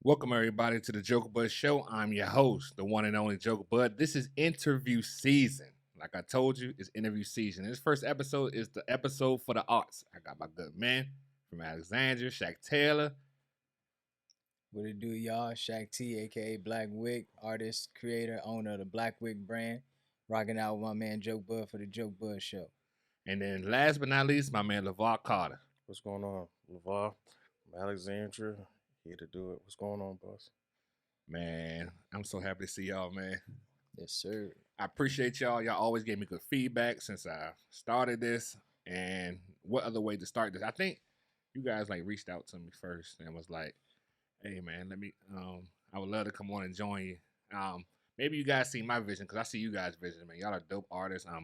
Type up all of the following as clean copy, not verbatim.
Welcome everybody to the Jokebudd Show. I'm your host, the one and only Jokebudd. This is interview season. Like I told you, it's interview season. This first episode is the episode for the arts. I got my good man from Alexandria, Shaq Taylor. What it do, y'all? Shaq T, aka Black Wig, artist, creator, owner of the Black Wig brand, rocking out with my man Jokebudd for the Jokebudd Show. And then last but not least, my man Lavar Carter. What's going on, Lavar? I'm Alexandria, here to do it. What's going on, boss? Man, I'm so happy to see y'all, man. Yes, sir. I appreciate y'all. Y'all always gave me good feedback since I started this. And what other way to start this? I think you guys like reached out to me first and was like, hey man, let me I would love to come on and join you. Maybe you guys see my vision because I see you guys' vision, man. Y'all are dope artists. I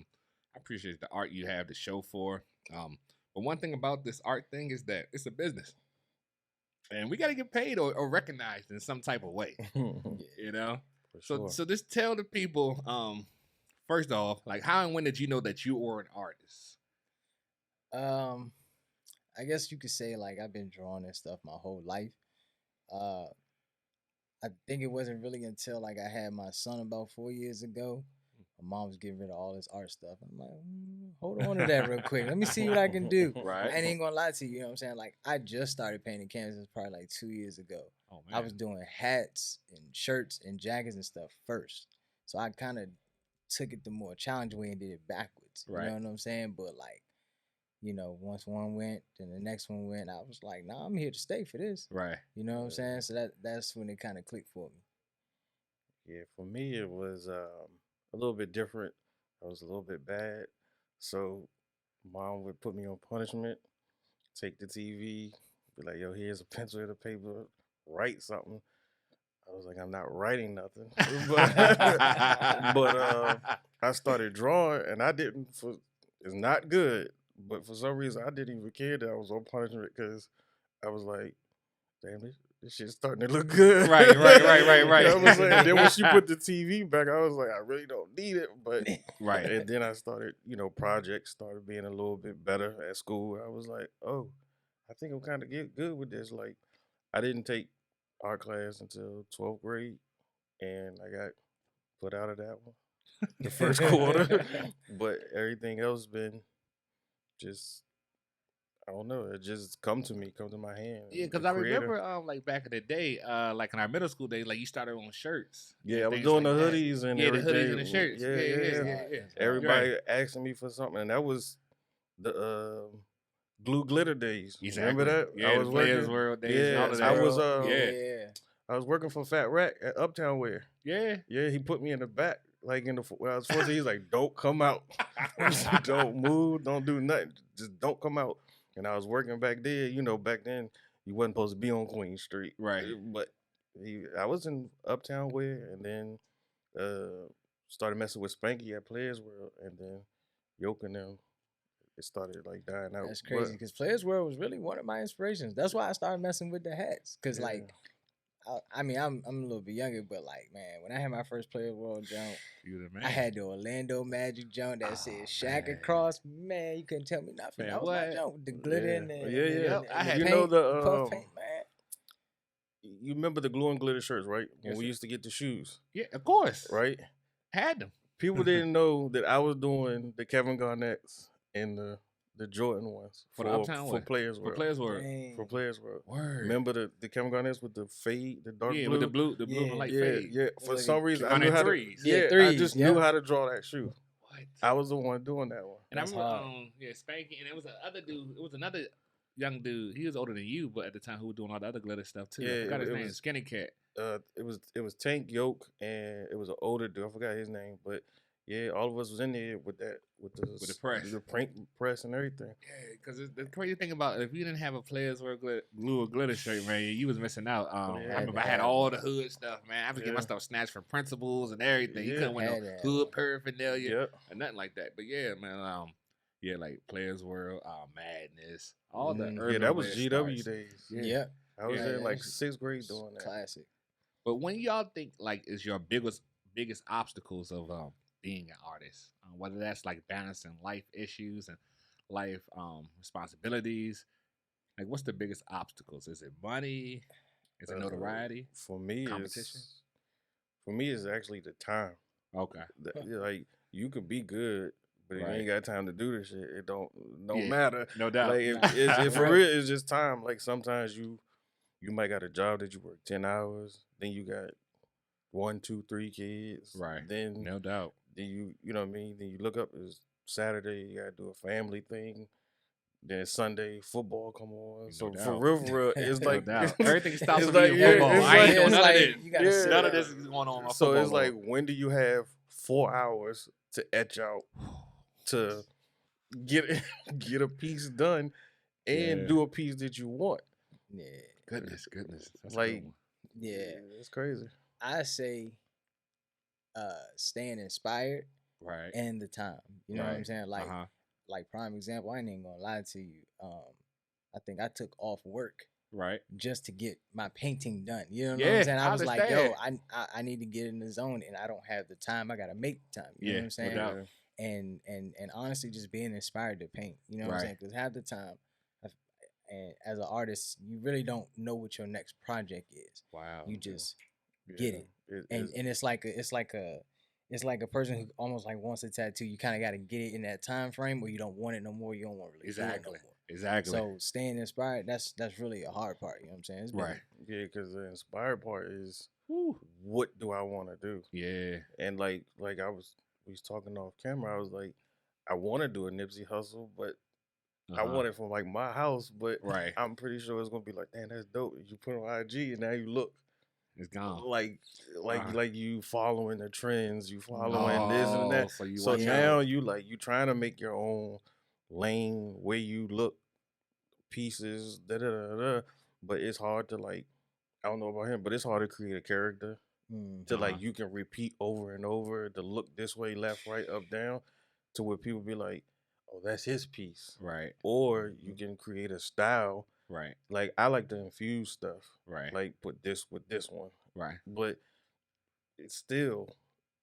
appreciate the art you have to show for. But one thing about this art thing is that it's a business. And we gotta get paid or recognized in some type of way. You know? Sure. So just tell the people, first off, like how and when did you know that you were an artist? I guess you could say like I've been drawing and stuff my whole life. I think it wasn't really until like I had my son about 4 years ago. My mom was getting rid of all this art stuff. I'm like, hold on to that real quick. Let me see what I can do. Right. I ain't gonna lie to you, you know what I'm saying? Like I just started painting canvases probably like 2 years ago. Oh man. I was doing hats and shirts and jackets and stuff first. So I kind of took it the more challenging way and did it backwards. Right. You know what I'm saying? But like, you know, once one went, then the next one went. I was like, nah, I'm here to stay for this. Right. You know what I'm saying? So that's when it kind of clicked for me. Yeah, for me, it was a little bit different. I was a little bit bad. So mom would put me on punishment, take the TV, be like, yo, here's a pencil and a paper, write something. I was like, I'm not writing nothing. but I started drawing, and it's not good. But for some reason, I didn't even care that I was on punishment because I was like, damn, this shit's starting to look good. Right. You know what I'm saying? Then when she put the TV back, I was like, I really don't need it. But Right. and then I started, projects started being a little bit better at school. I was like, oh, I think I'm kind of get good with this. Like, I didn't take art class until 12th grade, and I got put out of that one the first quarter. But everything else been just, I don't know. It just come to my hand. Yeah, because I remember like back in the day, like in our middle school days, like you started on shirts. Yeah, I was doing like the hoodies and everything. everything. The hoodies and the shirts. Yeah. Everybody asking me for something, and that was the glue glitter days. Exactly. Remember that? Yeah, I was Players working. World days. Yeah, and all of that. I was working for Fat Rack at Uptown Wear. Yeah. Yeah, he put me in the back, like when I was 14. He's like, "Don't come out, don't move, don't do nothing, just don't come out." And I was working back there. Back then you wasn't supposed to be on Queen Street, Right? But I was in Uptown Wear, and then started messing with Spanky at Players World, and then Yoke and them. It started like dying out. That's crazy because Players World was really one of my inspirations. That's why I started messing with the hats. Because like, I mean, I'm a little bit younger, but like, man, when I had my first Players World jump, I had the Orlando Magic jump that said Shaq across. Man, you couldn't tell me nothing. That was my jump with the glitter in there. I had the puff paint, man. You remember the glue and glitter shirts, right? When we used to get the shoes. Yeah, of course. Right? Had them. People didn't know that I was doing the Kevin Garnett's and the Jordan ones for the Uptown for Players World. For Players World. For Players World. Word. Remember the Kevin Garnett's with the fade, the dark blue? With the blue and light fade. Yeah. For some reason, I knew how threes. I just knew how to draw that shoe. What? I was the one doing that one. And I remember, Spanky, and it was another dude. It was another young dude. He was older than you, but at the time, who was doing all the other glitter stuff too. I forgot his name. Skinny Cat. It was Tank Yoke, and it was an older dude. I forgot his name, but yeah, all of us was in there with the press, the print press and everything. Yeah, because the crazy thing about if you didn't have a Players World glue or glitter shirt, man, you was missing out. I remember I had all the hood stuff, man. I was getting my stuff snatched from principals and everything. You couldn't win no hood paraphernalia or nothing like that. But yeah, man, like Players World, Madness, all the urban that was GW stars. days. Yeah. I was in like 6th grade doing that. Classic. But when y'all think like is your biggest obstacles of being an artist, whether that's like balancing life issues and life responsibilities, like what's the biggest obstacles? Is it money? Is it notoriety? For me, competition? It's actually the time. Okay. Like you could be good, but if you Right. ain't got time to do this shit, it don't Yeah, matter. No doubt. Like if for real, it's just time. Like sometimes you might got a job that you work 10 hours, then you got 1, 2, 3 kids. Right. Then No doubt. Then you know what I mean? Then you look up, it's Saturday, you gotta do a family thing. Then Sunday, football come on. So for real, it's No like doubt. Everything stops it's with like, football. it's I ain't like- doing it's none like, of this. you gotta sit None down. of this is going on. My So football it's like, load. when do you have 4 hours to etch out to get a piece done and do a piece that you want? Yeah. Goodness. That's Like, a good one. Yeah. It's crazy. I say staying inspired Right. and the time. You know what I'm Right. saying? Like prime example, I ain't even gonna lie to you. I think I took off work Right. just to get my painting done. You know what Yeah, I'm saying? I was like, yo, understand. I need to get in the zone and I don't have the time. I gotta make the time. You know what I'm saying? No doubt. And honestly, just being inspired to paint. You know what I'm saying? Because half the time, and as an artist, you really don't know what your next project is. Wow. You just get it. And it's like a person who almost like wants a tattoo. You kind of got to get it in that time frame, or you don't want it no more. You don't want to really do it no more. Exactly. So staying inspired, that's really a hard part. You know what I'm saying? It's been, Right. Yeah, because the inspired part is, what do I want to do? Yeah. And like we was talking off camera, I was like, I want to do a Nipsey Hustle, but I want it from like my house, but I'm pretty sure it's gonna be like, damn, that's dope. You put it on IG and now you look, it's gone. Like you following the trends, you following this and that. So now you trying to make your own lane where you look pieces, but it's hard to like, I don't know about him, but it's hard to create a character to like you can repeat over and over to look this way, left, right, up, down, to where people be like, oh, that's his piece. Right. Or you can create a style. Right. Like I like to infuse stuff. Right. Like put this with this one. Right. But it's still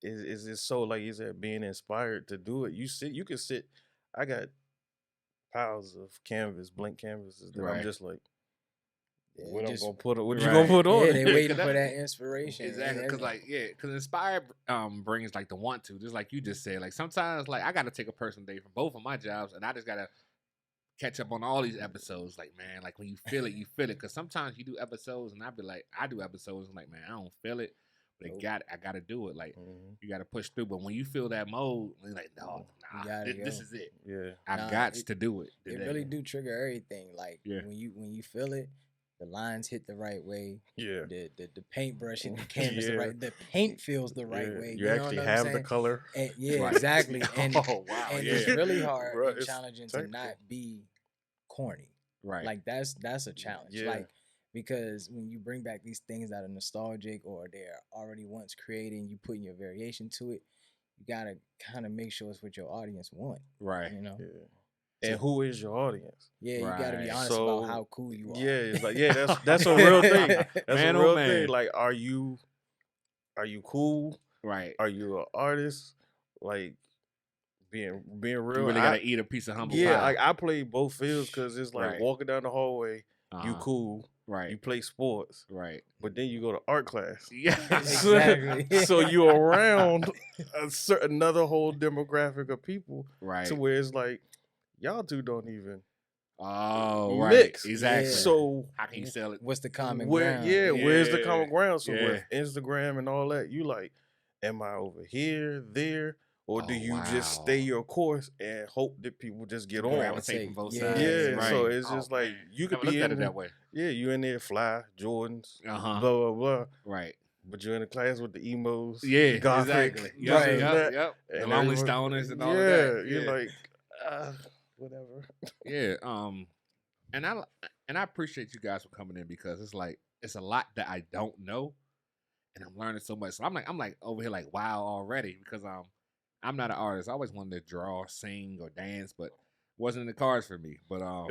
it's so like you said, being inspired to do it. You can sit. I got piles of blank canvases that I'm just like, what I'm gonna put on? What you gonna put on? Yeah, they waiting for that inspiration. Exactly, because inspired brings like the want to, just like you just said. Like sometimes, like I gotta take a personal day from both of my jobs, and I just gotta catch up on all these episodes. Like man, like when you feel it, you feel it. Because sometimes you do episodes, and I do episodes, and like man, I don't feel it, but I gotta do it. Like you gotta push through. But when you feel that mode, you're like this is it. Yeah, I got to do it. It really do trigger everything. Like when you feel it. The lines hit the right way. Yeah. The paintbrush hit the canvas the right. The paint feels the right way. You actually have the color. And, exactly. And and it's really hard Bro, and challenging to not be corny. Right. Like that's a challenge. Yeah. Like because when you bring back these things that are nostalgic or they're already once created and you put your variation to it, you gotta kind of make sure it's what your audience want. Right. You know. Yeah. And who is your audience? Yeah, you gotta be honest about how cool you are. Yeah, it's like that's a real thing. That's man, a real man. thing. Like, are you cool? Right. Are you an artist? Like being real. You really gotta eat a piece of humble pie. Yeah, like I play both fields because it's like walking down the hallway, you cool. Right. You play sports. Right. But then you go to art class. Yeah. Exactly. So you're around another whole demographic of people. Right. To where it's like, y'all two don't even mix. Exactly. Yeah. So how can you sell it? What's the common ground? Yeah, where's the common ground? So with Instagram and all that, you like, am I over here, there? Or do you just stay your course and hope that people just get on? Gravitate from both sides. Yeah, right. So it's just like you could be in it that way. Yeah, you in there fly Jordans, blah blah blah. Right. But you're in the class with the emos. Yeah, Gothic, exactly. Right. Yep. The Lonely Stoners and all of that. Yeah, you're like, whatever. Yeah. And I appreciate you guys for coming in because it's like it's a lot that I don't know, and I'm learning so much. So I'm like over here like wow already because I'm not an artist. I always wanted to draw, sing, or dance, but wasn't in the cards for me. But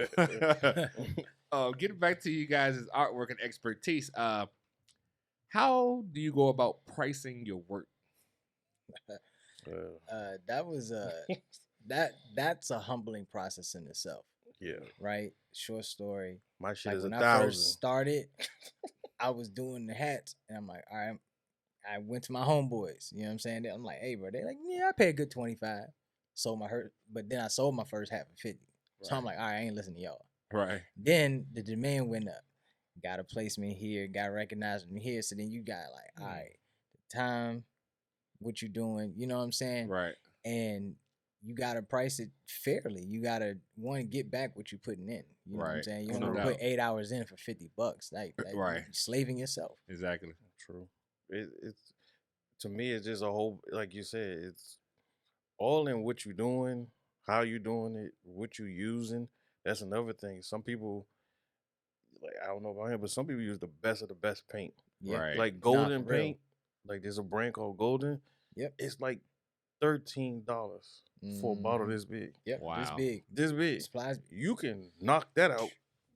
getting back to you guys' artwork and expertise, how do you go about pricing your work? That was that's a humbling process in itself. Yeah. Right. Short story. My shit like is when 1,000. I first started, I was doing the hats, and I'm like, all right. I went to my homeboys. You know what I'm saying? I'm like, hey, bro. They're like, yeah, I paid a good 25. Sold but then I sold my first hat for 50. So I'm like, all right, I ain't listening to y'all. Right. Then the demand went up. Got a placement here, got recognized me here. So then you got like, all right, the time, what you doing, you know what I'm saying? Right. And you gotta price it fairly. You gotta get back what you're putting in. You know what I'm saying? You don't want to put 8 hours in for $50. Like right. You're slaving yourself. Exactly. True. It's to me, it's just a whole, like you said, it's all in what you're doing, how you doing it, what you using. That's another thing. Some people, like, I don't know about him, but some people use the best of the best paint. Yeah. Right. Like Golden paint. Like there's a brand called Golden. Yep. It's like $13 for a bottle this big. Yep. Wow. This big. Supplies. You can knock that out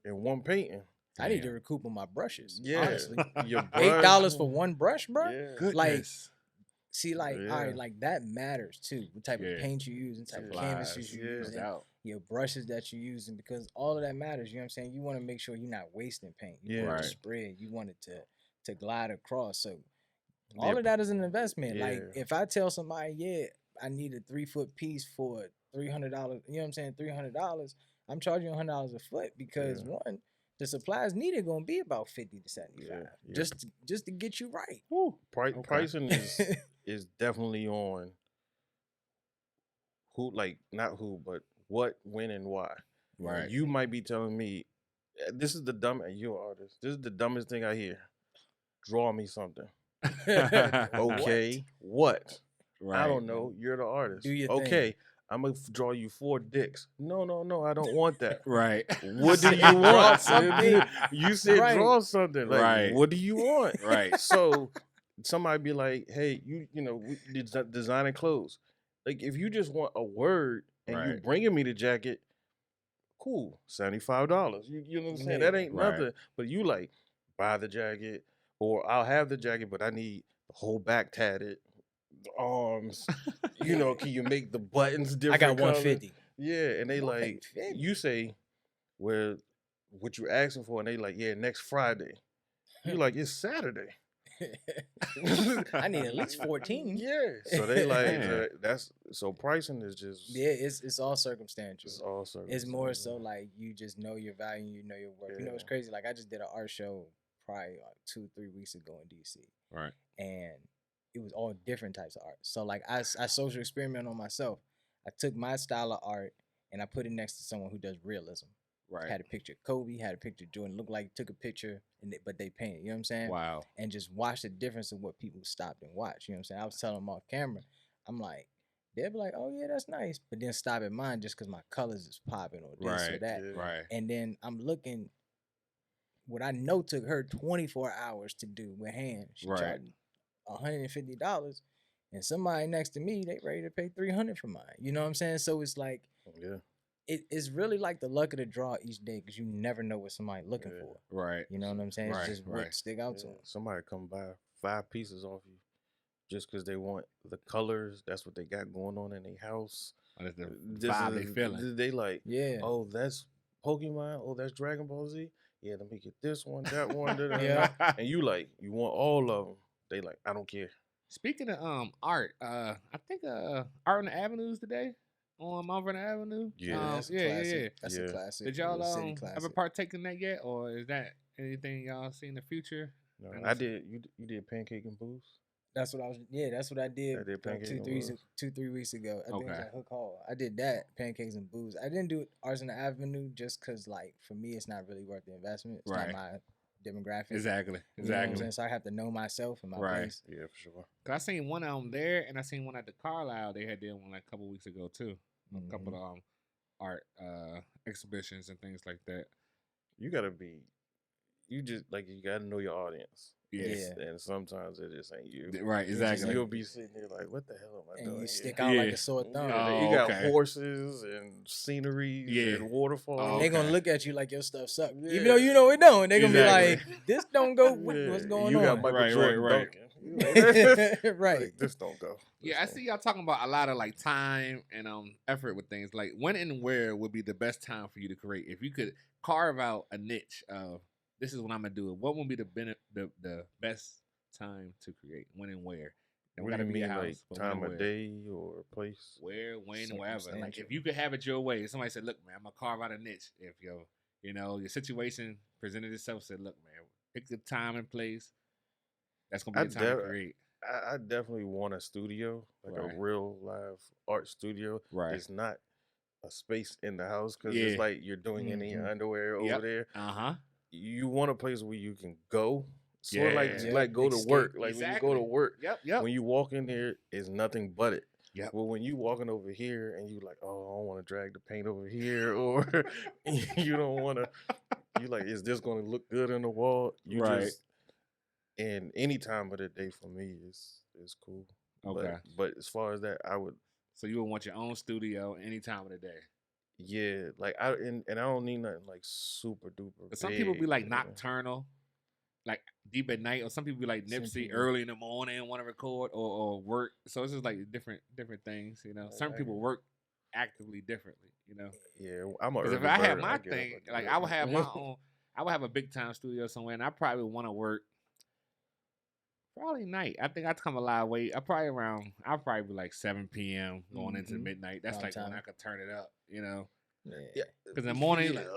in one painting. I need to recoup on my brushes. Yeah. Honestly. Your brush, $8 for one brush, bro? Yeah. Goodness. Like, see, like, all right, like that matters too. What type of paint you use, and type of canvases you use, your brushes that you're using, because all of that matters. You know what I'm saying? You want to make sure you're not wasting paint. You want it to spread. You want it to glide across. So all of that is an investment. Like if I tell somebody, I need a 3-foot piece for $300, you know what I'm saying? $300. I'm charging $100 a foot because one, the supplies needed gonna be about 50 to 75, just to get you right. Woo. Pricing is definitely on who, like not who, but what, when, and why. Right. You might be telling me, this is the you're an artist. This is the dumbest thing I hear. Draw me something. Okay, what? Right. I don't know. You're the artist. Do your thing. Thing. I'm gonna draw you 4 dicks. No, I don't want that. Right. What do you want? You said draw something. Like, what do you want? Right. So somebody be like, hey, you know, designing clothes. Like, if you just want a word and you bringing me the jacket, cool, $75. You know what I'm saying? That ain't nothing. But you like buy the jacket, or I'll have the jacket, but I need the whole back tatted. The arms, you know, can you make the buttons different? I got 150. Yeah, and they like, you say, well, what you asking for, and they like, yeah, next Friday. You like, it's Saturday. I need at least 14. Yeah, so they like so pricing is just it's all circumstantial. It's all circumstantial. It's more so like you just know your value, you know your worth. You know it's crazy. Like I just did an art show probably like 2-3 weeks ago in DC. Right, and it was all different types of art. So like I social experiment on myself. I took my style of art and I put it next to someone who does realism. Right. Had a picture of Kobe, had a picture of Jordan. Looked like took a picture, but they painted. You know what I'm saying? Wow. And just watch the difference of what people stopped and watched. You know what I'm saying? I was telling them off camera. I'm like, they'll be like, oh yeah, that's nice. But then stop at mine just because my colors is popping or this or that. Yeah. Right. And then I'm looking, what I know took her 24 hours to do with hand. She charged $150, and somebody next to me, they ready to pay $300 for mine. You know what I'm saying? So it's like, it's really like the luck of the draw each day, because you never know what somebody's looking for. Right. You know what I'm saying? It's just what stick out to them. Somebody come buy 5 pieces off you just because they want the colors. That's what they got going on in their house. That's the vibe they feeling. They like, oh, that's Pokemon. Oh, that's Dragon Ball Z. Yeah, let me get this one, that one. And you like, you want all of them. They like, I don't care. Speaking of art, I think Art on the Avenues today on Mount Vernon Avenue. Yeah, that's a classic. Did y'all ever partake in that yet, or is that anything y'all see in the future? No, I did. You did Pancake and Booze? That's what I was. Yeah, that's what I did. I did like 2-3 weeks ago. I think it was at Hook Hall. I did that, Pancakes and Booze. I didn't do Arts on the Avenue just because, like, for me, it's not really worth the investment. It's not my demographic. Exactly. You know what I'm saying? So I have to know myself and my place. Yeah, for sure. Cause I seen one of them there, and I seen one at the Carlisle. They had did one like a couple weeks ago too. A couple of art exhibitions and things like that. You gotta be. You gotta know your audience. Yes. Yeah. And sometimes it just ain't you. Right, exactly. You'll be sitting there like, what the hell am I doing? You stick out like a sore thumb. You got horses and scenery and waterfalls. And they're going to look at you like your stuff sucks. Even though you know it don't. They're going to be like, this don't go. What's going on? You got Michael Jordan dunking. Right. This don't go. I see y'all talking about a lot of like time and effort with things. Like when and where would be the best time for you to create? If you could carve out a niche of this is what I'm gonna do. What would be the best time to create? When and where? And What we do gotta you be a mean, house. like But time when of and where? day or place? Where, when, wherever. Like Circumstantial. if you could have it your way, if somebody said, "Look, man, I'm gonna carve out a niche." If your situation presented itself, said, "Look, man, pick the time and place." That's gonna be the time to create. I definitely want a studio, like Right. a real live art studio. Right. It's not a space in the house because Yeah. it's like you're doing it in your underwear Yep. over there. Uh-huh. You want a place where you can go. Sort of Yeah. like go to Escape. work. Like when you Exactly. go to work, Yep. when you walk in there, it's nothing but it. Yep. Well, when you walking over here and you like, oh, I don't want to drag the paint over here, or you don't want to, you like, is this going to look good on the wall? You Right. just, and any time of the day for me is cool. Okay. But as far as that, I would. So you would want your own studio any time of the day. Yeah, like and I don't need nothing like super duper. But some people be like big, you know? nocturnal, like deep at night, or some people be like Some Nipsey people- early in the morning and want to record or work. So it's just like different things, you know. Some people work actively differently, you know. Yeah, I'm a. Because if early I had bird, my get up thing, at like that. I would have my own, I would have a big time studio somewhere, and I probably want to work. Probably night. I think I'd come a lot way. I'll probably be like 7 p.m. going into midnight. That's Prime like when time. I could turn it up, you know. Yeah, Because in the morning, you like,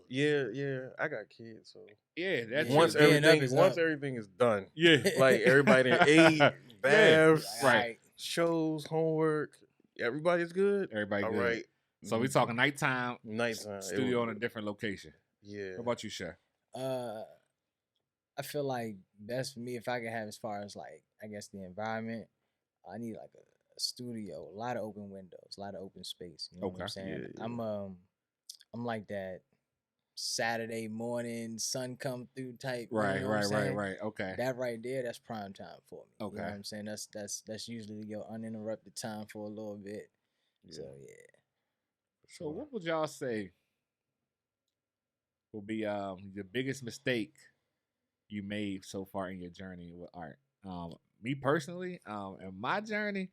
yeah, I got kids, so yeah, that's once it. Being up everything is once up. everything is done, Yeah, like everybody done ate, baths, Right. shows, homework, everybody's good. Everybody All good. right. So we talking nighttime, Nighttime studio in a different location. Yeah. What about you, Shaq? I feel like best for me if I could have as far as like I guess the environment. I need like a studio, a lot of open windows, a lot of open space. You know what I'm saying? Yeah. I'm like that Saturday morning sun come through type. Right, you know what I'm saying? right. Okay. That right there, that's prime time for me. You know Okay. what I'm saying? That's usually your uninterrupted time for a little bit. So yeah. So what would y'all say will be the biggest mistake you made so far in your journey with art? Me personally, in my journey,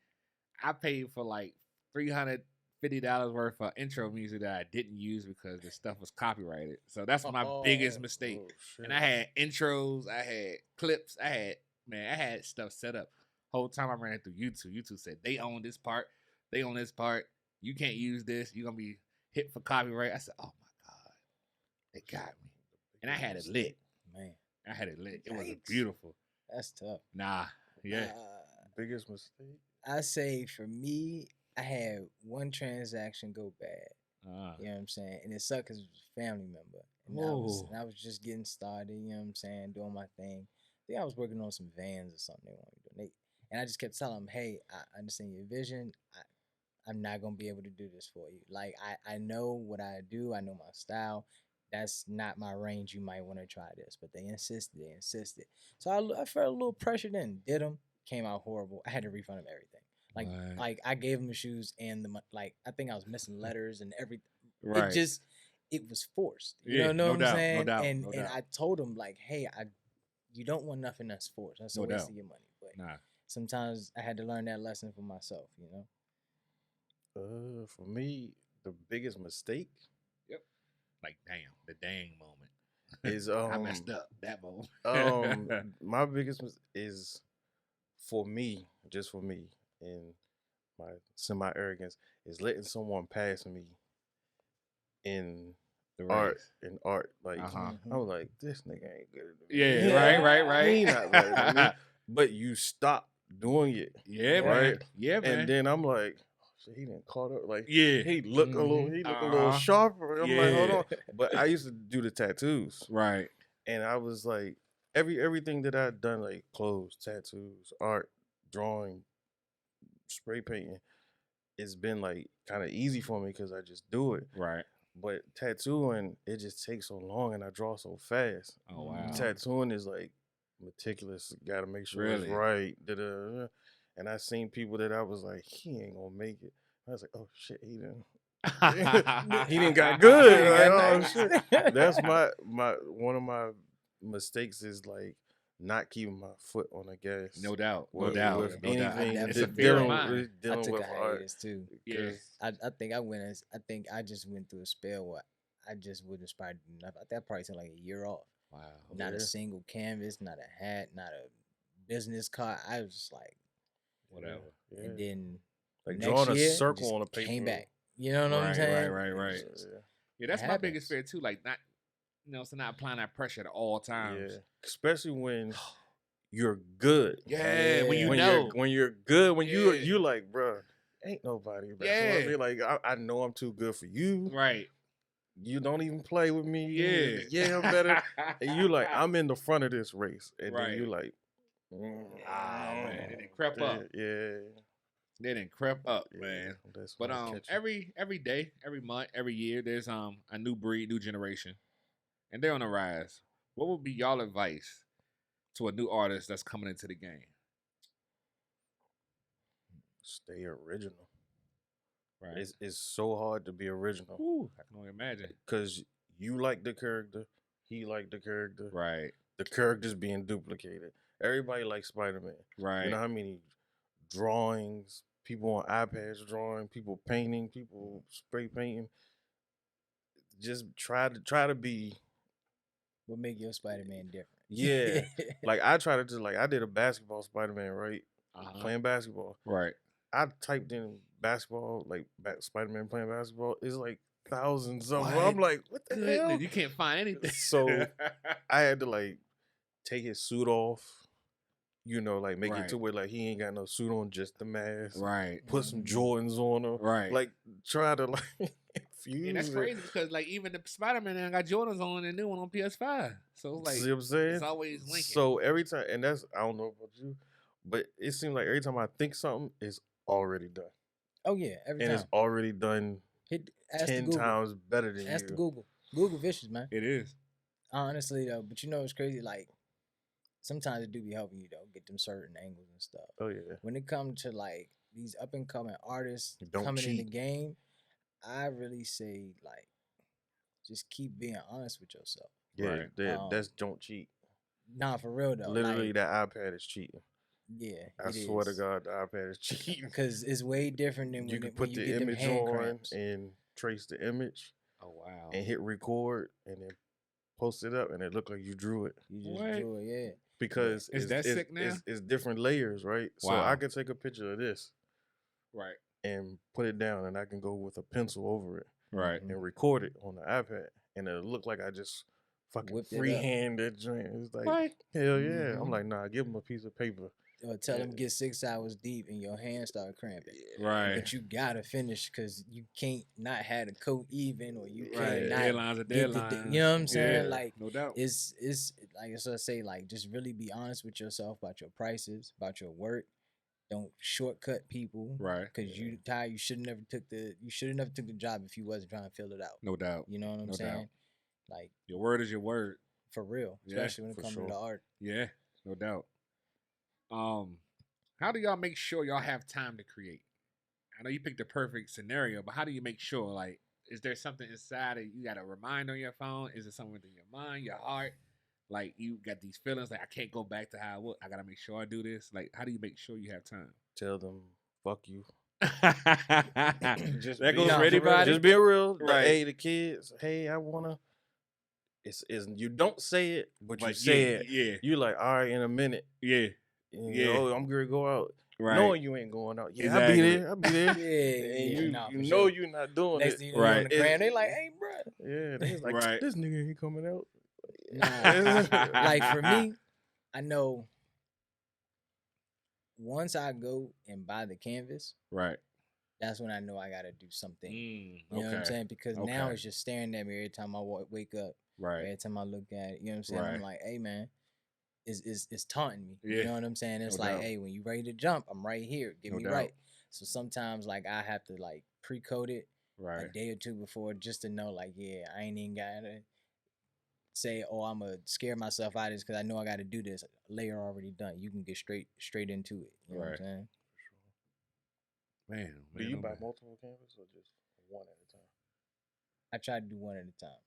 I paid for like $350 worth of intro music that I didn't use because the stuff was copyrighted. So that's my biggest mistake. And I had intros, I had clips, I had stuff set up. Whole time I ran it through YouTube. YouTube said they own this part, you can't use this, you're gonna be hit for copyright. I said, oh my God, they got me. And I had it lit. Man, I had it lit. It was Yikes. beautiful. that's tough. Nah, yeah. Biggest mistake? I say for me, I had one transaction go bad. You know what I'm saying? And it sucked because it was a family member. And I was just getting started, you know what I'm saying, doing my thing. I think I was working on some vans or something they wanted to donate. And I just kept telling them, hey, I understand your vision. I'm not going to be able to do this for you. Like, I know what I do. I know my style. That's not my range. You might want to try this. But they insisted. So I felt a little pressure then. Did them. Came out horrible. I had to refund them everything. Like I gave them the shoes and I think I was missing letters and everything. Right. It was forced. Yeah, You know what no I'm doubt, saying? no doubt, and no and doubt. I told them like, hey, you don't want nothing that's forced. That's a No waste doubt. of your money. But Nah. sometimes I had to learn that lesson for myself, you know? For me, the biggest mistake Like, damn, the dang moment. is I messed up that moment. my biggest is for me, just for me, and my semi arrogance is letting someone pass me in The art. race. In art, like Uh-huh. I was like, this nigga ain't good at me. Yeah, right. He not better than me. But you stop doing it. Yeah, man. Right? Yeah, man. And then I'm like, oh, shit, he didn't caught up. Like, yeah. he look a little Uh-huh. sharper. I'm like, hold Yeah. on. But I used to do the tattoos, Right. and I was like, everything that I'd done, like clothes, tattoos, art, drawing, spray painting, it's been like kind of easy for me because I just do it. Right. But tattooing, it just takes so long, and I draw so fast. Oh, wow. Tattooing is like meticulous. Got to make sure Really? it's right. Da-da-da. And I seen people that I was like, he ain't gonna make it. I was like, oh shit, he didn't. He didn't got good. Like, oh shit. That's my one of my mistakes is like not keeping my foot on the gas. No doubt. No With doubt. anything It's a a fear fear of dealing mine. I dealing took with a art. hiatus too. Yeah. I think I just went through a spell where I just wouldn't aspire to do nothing. I think I probably took like a year off. Wow. Not a single canvas, not a hat, not a business card. I was just like, whatever. Yeah. And then Like next drawing a year, circle on a paper. came back. You know what I'm saying? Right. Yeah, that's my biggest fear too. Like not, so not applying that pressure at all times. Yeah, especially when you're good. Yeah, when you when know. you're good, when you like, bro, ain't nobody. That's what I mean. Like I know I'm too good for you. Right. You don't even play with me. Yeah. I'm better. And you like, I'm in the front of this race, and then you like, man, they didn't creep up. Yeah. They didn't creep up, man. But every day, every month, every year, there's a new breed, new generation, and they're on the rise. What would be y'all advice to a new artist that's coming into the game? Stay original. Right. It's so hard to be original. Ooh, I can only imagine. Because you like the character, he liked the character. Right. The character's being duplicated. Everybody likes Spider-Man. Right. You know how many drawings, people on iPads drawing, people painting, people spray painting. Just try to be. What make your Spider-Man different? Yeah. Like I try to I did a basketball Spider-Man, right? Playing basketball. Right. I typed in basketball, like Spider-Man playing basketball. It's like thousands of them. What? I'm like, what the hell? You can't find anything. So I had to take his suit off, make it to where he ain't got no suit on, just the mask. Right. Put some Jordans on him. Right. Like try to infuse. And that's crazy because even the Spider-Man ain't got Jordans on and new one on PS5. So it's see what I'm saying? It's always linking. So every time, and that's I don't know about you, but it seems like every time I think something is already done. Oh yeah, every time. And it's already done 10 times better than Ask you. the Google. Google vicious, man. It is. Honestly though, but it's crazy. Like sometimes it do be helping you though, get them certain angles and stuff. Oh yeah. When it comes to these up and coming artists don't coming cheat. in the game, I really say just keep being honest with yourself. Yeah, that's don't cheat. Nah, for real though. Literally, that iPad is cheating. Yeah, I swear to God, the iPad is cheating because it's way different than you when can put you the get image them hand on cramps. and trace the image. Oh wow! And hit record and then post it up, and it look like you drew it. You just drew it, yeah. Because is that sick now? It's different layers, right? Wow. So I could take a picture of this, right, and put it down, and I can go with a pencil over it, right, and record it on the iPad, and it'll look like I just fucking freehand that joint. It's like, what? Hell yeah! I'm like, nah, give him a piece of paper. Or tell him get 6 hours deep and your hands start cramping. Right. But you gotta finish because you can't not have the coat even, or you can't not deadlines are deadlines. You know what I'm saying? Yeah, no doubt. It's like I say, just really be honest with yourself about your prices, about your work. Don't shortcut people, right? Because you should have never took the job if you wasn't trying to fill it out. No doubt. You know what I'm saying? Doubt. Your word is your word. For real, especially when it comes to the art. Yeah, no doubt. How do y'all make sure y'all have time to create? I know you picked the perfect scenario, but how do you make sure? Is there something inside that you got to remind on your phone? Is it something in your mind, your heart? You got these feelings I can't go back to how I was. I got to make sure I do this. How do you make sure you have time? Tell them, fuck you. Just that goes for anybody. Just be real. Right. Hey, the kids. Hey, I wanna. It's you don't say it, but you say it. Yeah. You all right in a minute. Yeah. I'm gonna go out. Right. Knowing you ain't going out. Yeah, exactly. I'll be there. Yeah. And you know you're not doing Next it. thing you know, on the gram, they like, hey, bro. Yeah, they like, this nigga ain't coming out. Nah. For me, I know once I go and buy the canvas, right, that's when I know I gotta do something. You know okay. what I'm saying? Because now it's just staring at me every time I wake up. Right. Every time I look at it. You know what I'm saying? Right. I'm like, hey man, it's taunting me. Yeah. You know what I'm saying? It's hey, when you ready to jump, I'm right here. Get me right. So sometimes I have to pre-code it a day or two before just to know I ain't even gotta say, oh, I'm gonna scare myself out of this because I know I gotta do this. Layer already done. You can get straight into it. You know what I'm saying? Man, do you buy multiple canvases or just one at a time? I try to do one at a time.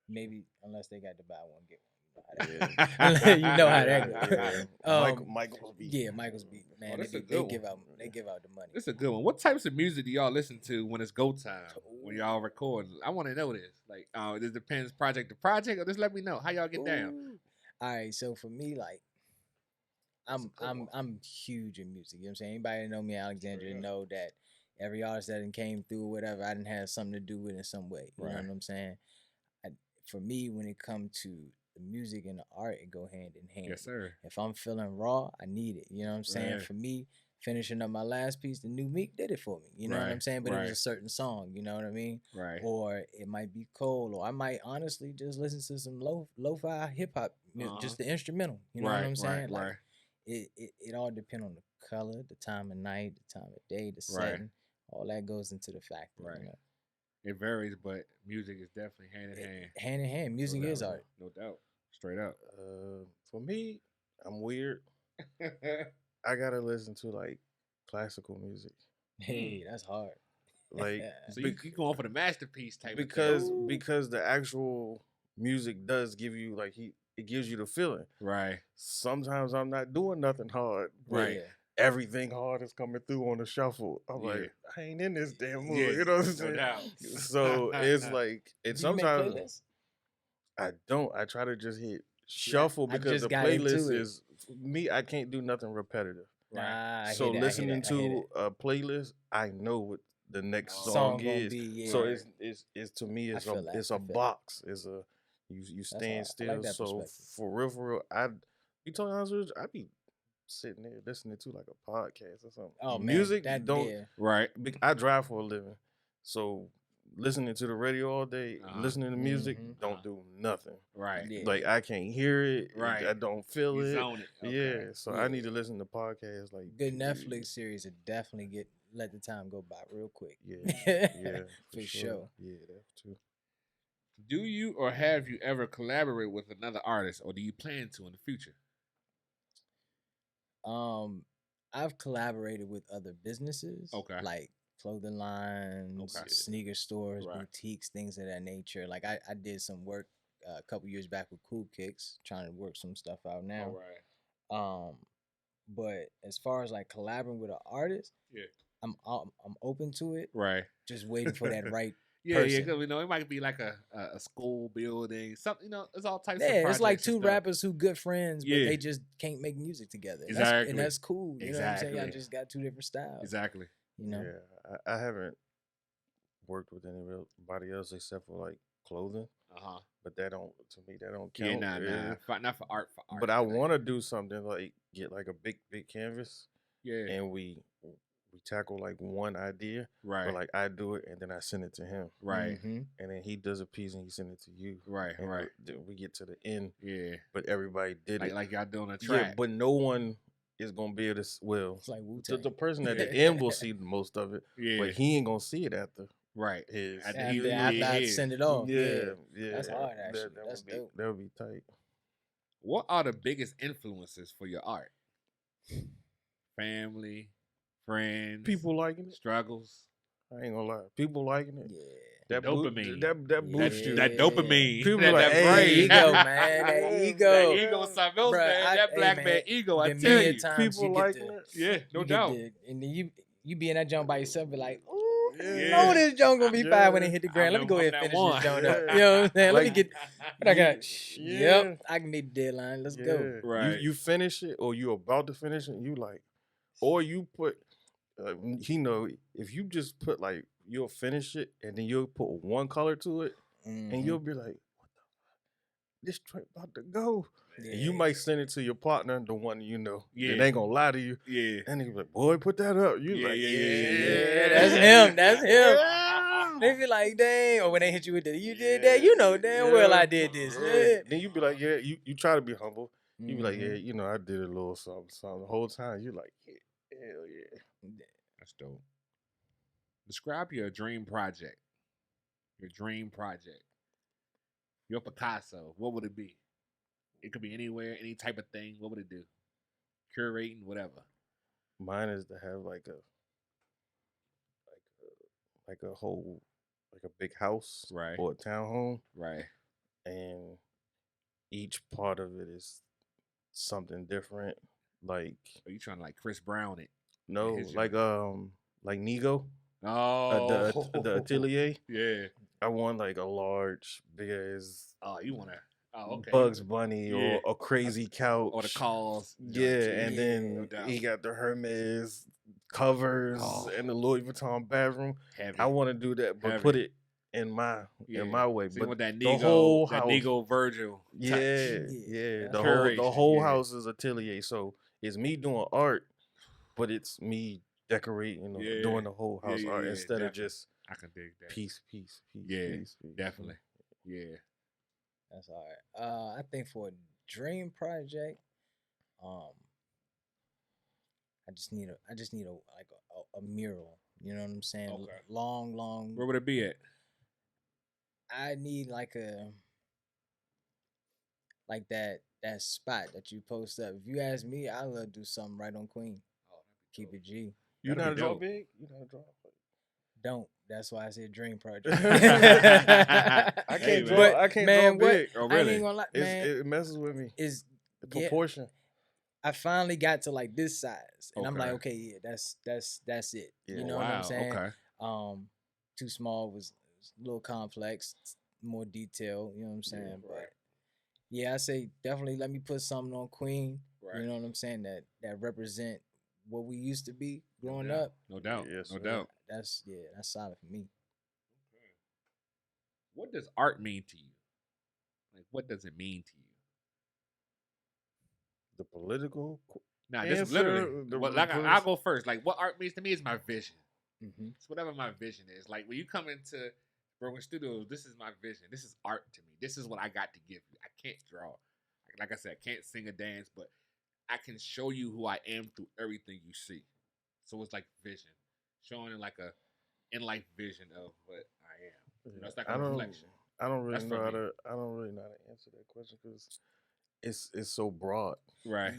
Maybe unless they got to buy one, get one. You know how that goes. Michael's beat. Yeah, Michael's beat. Man, that's a good they one. give out the money. This is a good one. What types of music do y'all listen to when it's go time? When y'all record? I want to know this. Like, this depends project to project, or just let me know how y'all get down. All right, so for me, like, I'm huge in music. You know what I'm saying? Anybody that know me, Alexandria, know that every artist that came through, whatever, I didn't have something to do with in some way. You know what I'm saying? For me, when it comes to the music and the art, it go hand in hand. Yes, sir. If I'm feeling raw, I need it. You know what I'm saying? For me, finishing up my last piece, the new Meek did it for me. You know what I'm saying? But it was a certain song. You know what I mean? Right. Or it might be cold, or I might honestly just listen to some lo-fi hip hop, just the instrumental. You know what I'm saying? Like, it all depends on the color, the time of night, the time of day, the setting. All that goes into the factor. Right. You know? It varies, but music is definitely hand in hand. Hand in hand. Music is art. No doubt. Straight up. For me, I'm weird. I gotta listen to like classical music. Hey, that's hard. Like, so you going for the masterpiece type because the actual music does give you like it gives you the feeling. Right. Sometimes I'm not doing nothing hard. Right. Everything hard is coming through on the shuffle. I'm like, I ain't in this damn mood. You know what I'm saying? No so it's like, and sometimes I don't. I try to just hit shuffle because the playlist is me. I can't do nothing repetitive. Right. So listening to a playlist, I know what the next song is. So it's to me it's a box. It's a you stand still. Like so for real, you tell me honest, I be sitting there listening to like a podcast or something. Oh, music man, right. I drive for a living, so listening to the radio all day, listening to music, don't do nothing. Right. Yeah. Like I can't hear it. Right. I don't feel it. Zone it. Okay. Yeah. So I need to listen to podcasts like good Netflix series that definitely let the time go by real quick. Yeah. Yeah. for sure. Yeah, that too. Do you or have you ever collaborated with another artist, or do you plan to in the future? I've collaborated with other businesses. Okay. Like clothing lines, sneaker stores, boutiques, things of that nature. Like I did some work a couple years back with Cool Kicks, trying to work some stuff out now. All right. But as far as like collaborating with an artist, I'm open to it. Right. Just waiting for that right. Yeah, because it might be like a school building, something. There's all types. Yeah, it's like two rappers who good friends, but they just can't make music together. Exactly, and that's cool. You know what I'm saying? Y'all just got two different styles. Exactly. You know. Yeah, I haven't worked with anybody else except for like clothing. But that don't count. Yeah, not for art. But I want to do something like get like a big canvas. Yeah. And we tackle like one idea, right? But like I do it and then I send it to him, right? And then he does a piece and he send it to you, right? Right. We get to the end, but everybody did it like y'all doing a track, but no one is gonna be able to. Well, it's like the person at the end will see most of it, but he ain't gonna see it after. Right. After I send it off. Yeah. That's hard, actually. That's dope. That would be tight. What are the biggest influences for your art? Family, friends, people liking it, struggles. I ain't gonna lie, people liking it. Yeah. That dopamine. That boosts you. That dopamine. People that, like, that ego, man. That ego. That ego, something else, man. That black man ego. I tell you, people liking it. Yeah, no doubt. And then you be in that joint by yourself, be like, know this joint gonna be fine when it hit the ground. Let me go ahead and finish this joint up. You know what I'm saying? Let me get what I got. Yep, I can meet the deadline. Let's go. Right. You finish it, or you about to finish it. You like, or you put. If you just put like you'll finish it and then you'll put one color to it, and you'll be like, "What this joint about to go?" Yeah. You might send it to your partner, the one you know. Yeah, they ain't gonna lie to you. Yeah, and he be like, "Boy, put that up." You like, yeah, that's him. That's him. Yeah. They be like, "Dang!" Or when they hit you with the, "You did that," you know damn well I did this. Yeah. Then you be like, "Yeah," you try to be humble. You be like, "Yeah, I did a little something." The whole time you like, "Yeah, hell yeah." That's dope. Describe your dream project. Your dream project. Your Picasso. What would it be? It could be anywhere, any type of thing. What would it do? Curating, whatever. Mine is to have like a whole, like a big house, right, or a townhome, right, and each part of it is something different. Like, are you trying to like Chris Brown it? no, like Nego, Oh, the atelier. yeah. I want like a large, big ass Oh, you want to? Oh, okay. Bugs Bunny Yeah. or a crazy couch Or the calls. Yeah, and Yeah, then no doubt. he got the Hermes covers Oh. and the Louis Vuitton bathroom. Heavy. I want to do that, but Heavy. put it in my way. So you but want that the Nego, whole that house, Nego Virgil touch. yeah, that's the whole yeah. house is atelier. So it's me doing art, but it's me decorating, doing the whole house art instead definitely. of just I can dig that. piece. Yeah, piece. definitely. Yeah. That's all right. I think for a dream project, I just need a mural. You know what I'm saying? Okay. Long. Where would it be at? I need like that spot that you post up. If you ask me, I love to do something right on Queen. Keep it G. You That'd not be draw dope. big? You not draw? Don't. That's why I said dream project. I can't draw. But, I can't man, draw what? big. Oh, I really? ain't gonna lie, man. It messes with me. Is The proportion. I finally got to like this size, and I'm Okay. like, okay, yeah, that's it. Yeah. You know wow. what I'm saying? Okay. Too small was a little complex, more detail. You know what I'm saying? Yeah, but yeah, I say definitely let me put something on Queen. Right. You know what I'm saying? That represent what we used to be growing doubt. up. No doubt. Yes, no sir. doubt. That's solid for me. What does art mean to you? Like, what does it mean to you? The political. Nah, this is answer, literally. the Well, like, reverse- I'll go first. Like, what art means to me is my vision. Mm-hmm. It's whatever my vision is. Like, when you come into Broken Studios, this is my vision. This is art to me. This is what I got to give you. I can't draw. Like I said, I can't sing or dance, but I can show you who I am through everything you see. So it's like vision, showing like a in-life vision of what I am. You know, it's like a reflection. I don't really That's know for how me. to. I don't really know how to answer that question because it's so broad. Right.